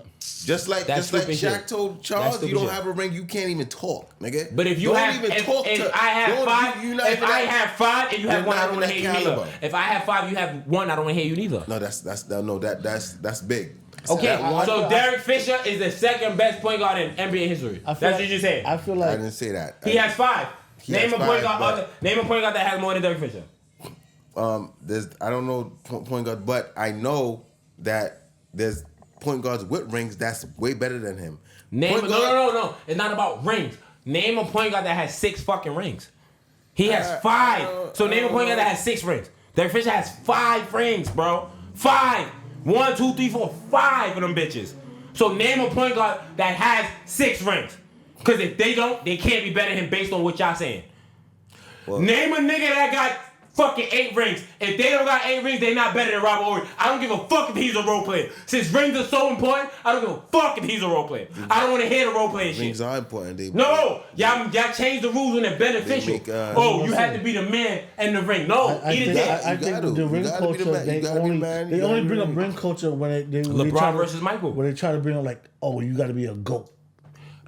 just like stupid Shaq shit. told That's Charles, stupid you don't shit. have a ring, you can't even talk, nigga. But if you don't have, even talk if I have don't- 5, you not if even I that- have 5 and you have you're 1, I not don't want to even hear that you neither. caliber. If I have 5, you have 1, I don't want to hear you neither. No, that's big. Okay, That one- so Derek Fisher is the second best point guard in NBA history. That's what you just said. I feel I like didn't say that. He has 5. He has Name a point 5, guard. Name a point guard that has more than Derek Fisher. I don't know point guard, but I know that there's point guards with rings that's way better than him. No. It's not about rings. Name a point guard that has 6 fucking rings. He has 5. So name a point guard that has 6 rings. Derek Fisher has 5 rings, bro. 5. 1, 2, 3, 4, 5 of them bitches. So name a point guard that has 6 rings. Because if they don't, they can't be better than him based on what y'all saying. Well, Name a nigga that got fucking 8 rings. If they don't got 8 rings, they not better than Robert Horry. I don't give a fuck if he's a role player. Since rings are so important, I don't give a fuck if he's a role player. I don't want to hear the role player shit. rings are important. No, y'all changed the rules when they're beneficial. You had to be the man and the ring. No, eat it there. I think the ring culture, they only bring up ring culture when they LeBron versus Michael. When they try to bring up like, oh, you got to be a GOAT.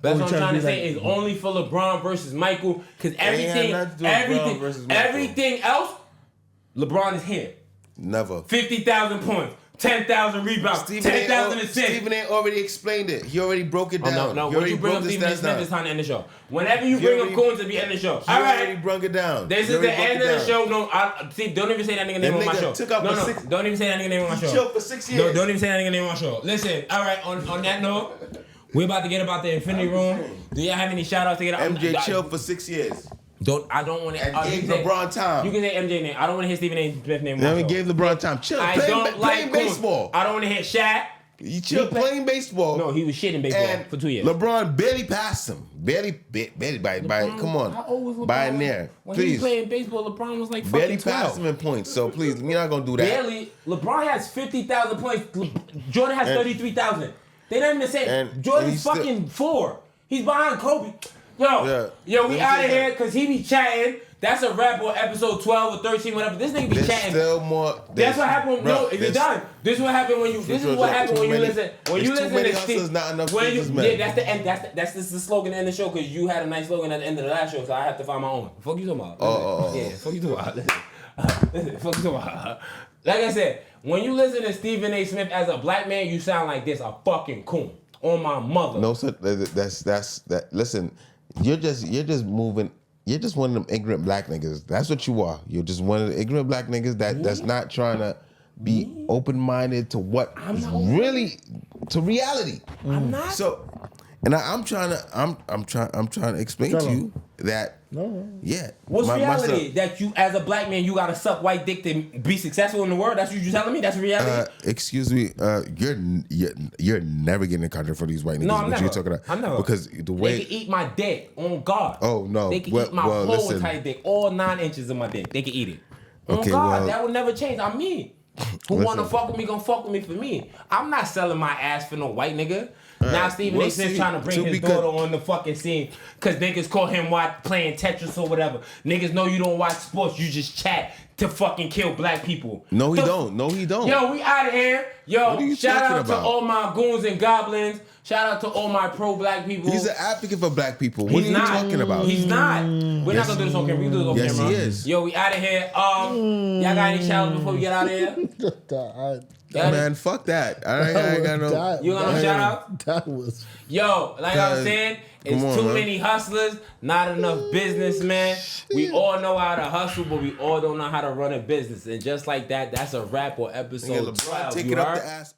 That's what I'm trying to be say. like- Is only for LeBron versus Michael, because ain't had nothing to do with LeBron versus Michael. everything else, LeBron is here. Never. 50,000 points, 10,000 rebounds, 10,000 assists. Stephen A. already explained it. He already broke it down. No, He when already you bring up broke the Stephen A. stats Smith, down. it's time to end the show. Whenever you He bring up already- Coons, to be end the show. He All already right. broke it down. This He is the already broke end it of the down. show. No, see, don't even say that nigga name on my nigga show. took out for 6 Don't even say that nigga name on my show. chilled for 6 No, years. don't even say that nigga name on my show. Listen, all right, on that note, we're about to get about the Infinity Room. Do y'all have any shout outs to get out? MJ chilled for 6 years. I don't want to. And gave LeBron time. You can say MJ name. I don't want to hear Stephen A. Smith name. on Then my we show. gave LeBron time. Chill. I Playing don't like baseball. I don't want to hear Shaq. You chill playing baseball. No, he was shit in baseball And for 2 years. LeBron barely passed him. Barely by come How old was on. LeBron? By in there. When he was Please. playing baseball, LeBron was like Barely fucking 12. passed him in points. So please, we're not gonna do that. Barely. LeBron has 50,000 points. Jordan has And- 33,000. They don't even say and Jordan's he's still- fucking 4. He's behind Kobe. Yeah. We Let me out of say here that. because he be chatting. That's a wrap on episode 12 or 13, whatever. This nigga be There's chatting. still more. That's what happened. No, if you're done. This is what happened when you. This is what happened when you listen. When you There's too listen many to hustlers, Steve. not enough When you, businessmen. yeah, that's the end. That's the slogan to end the show because you had a nice slogan at the end of the last show, so I have to find my own. Fuck you talking about? Yeah, fuck you talking about. Listen, fuck you talking about. Like I said, when you listen to Stephen A. Smith as a black man, you sound like this, a fucking coon. On my mother. No, sir. That's that. Listen, you're just moving. You're just one of them ignorant black niggas. That's what you are. You're just one of the ignorant black niggas that's not trying to be open minded to what is really to reality. I'm not. So, and I'm trying to explain to you that yeah. What's reality? myself- That you, as a black man, you gotta suck white dick to be successful in the world? That's what you telling me? That's reality? Excuse me, you're never getting in contact for these white niggas. No, I'm what never. you're talking about. I'm never. Because the way They can eat my dick on God. Oh, no. They can Well- eat my well, whole listen. entire dick, all 9 inches of my dick. They can eat it. On Okay, God, well- that would never change. I'm me. Who Listen. wanna fuck with me, gonna fuck with me for me. I'm not selling my ass for no white nigga. Now right. Stephen We'll A. Smith's see. trying to bring To his be daughter con- on the fucking scene because niggas call him playing Tetris or whatever. Niggas know you don't watch sports, you just chat to fucking kill black people. No, he The- don't. No, he don't. Yo, we out of here. What are Yo, you shout talking out to about? all my goons and goblins. Shout out to all my pro-black people. He's an advocate for black people. What are you talking about? He's not. We're not gonna do this on camera. We can do this on Yes, camera. he is. Yo, we out of here. Y'all got any shout outs before we get out of here? Man, fuck that. I ain't got no. You got no shout out? That was. Yo, like I was saying, it's Come on, too man. many hustlers, not enough businessmen. We all know how to hustle, but we all don't know how to run a business. And just like that, that's a wrap or episode LeBron 12. take You it up heard? the ass.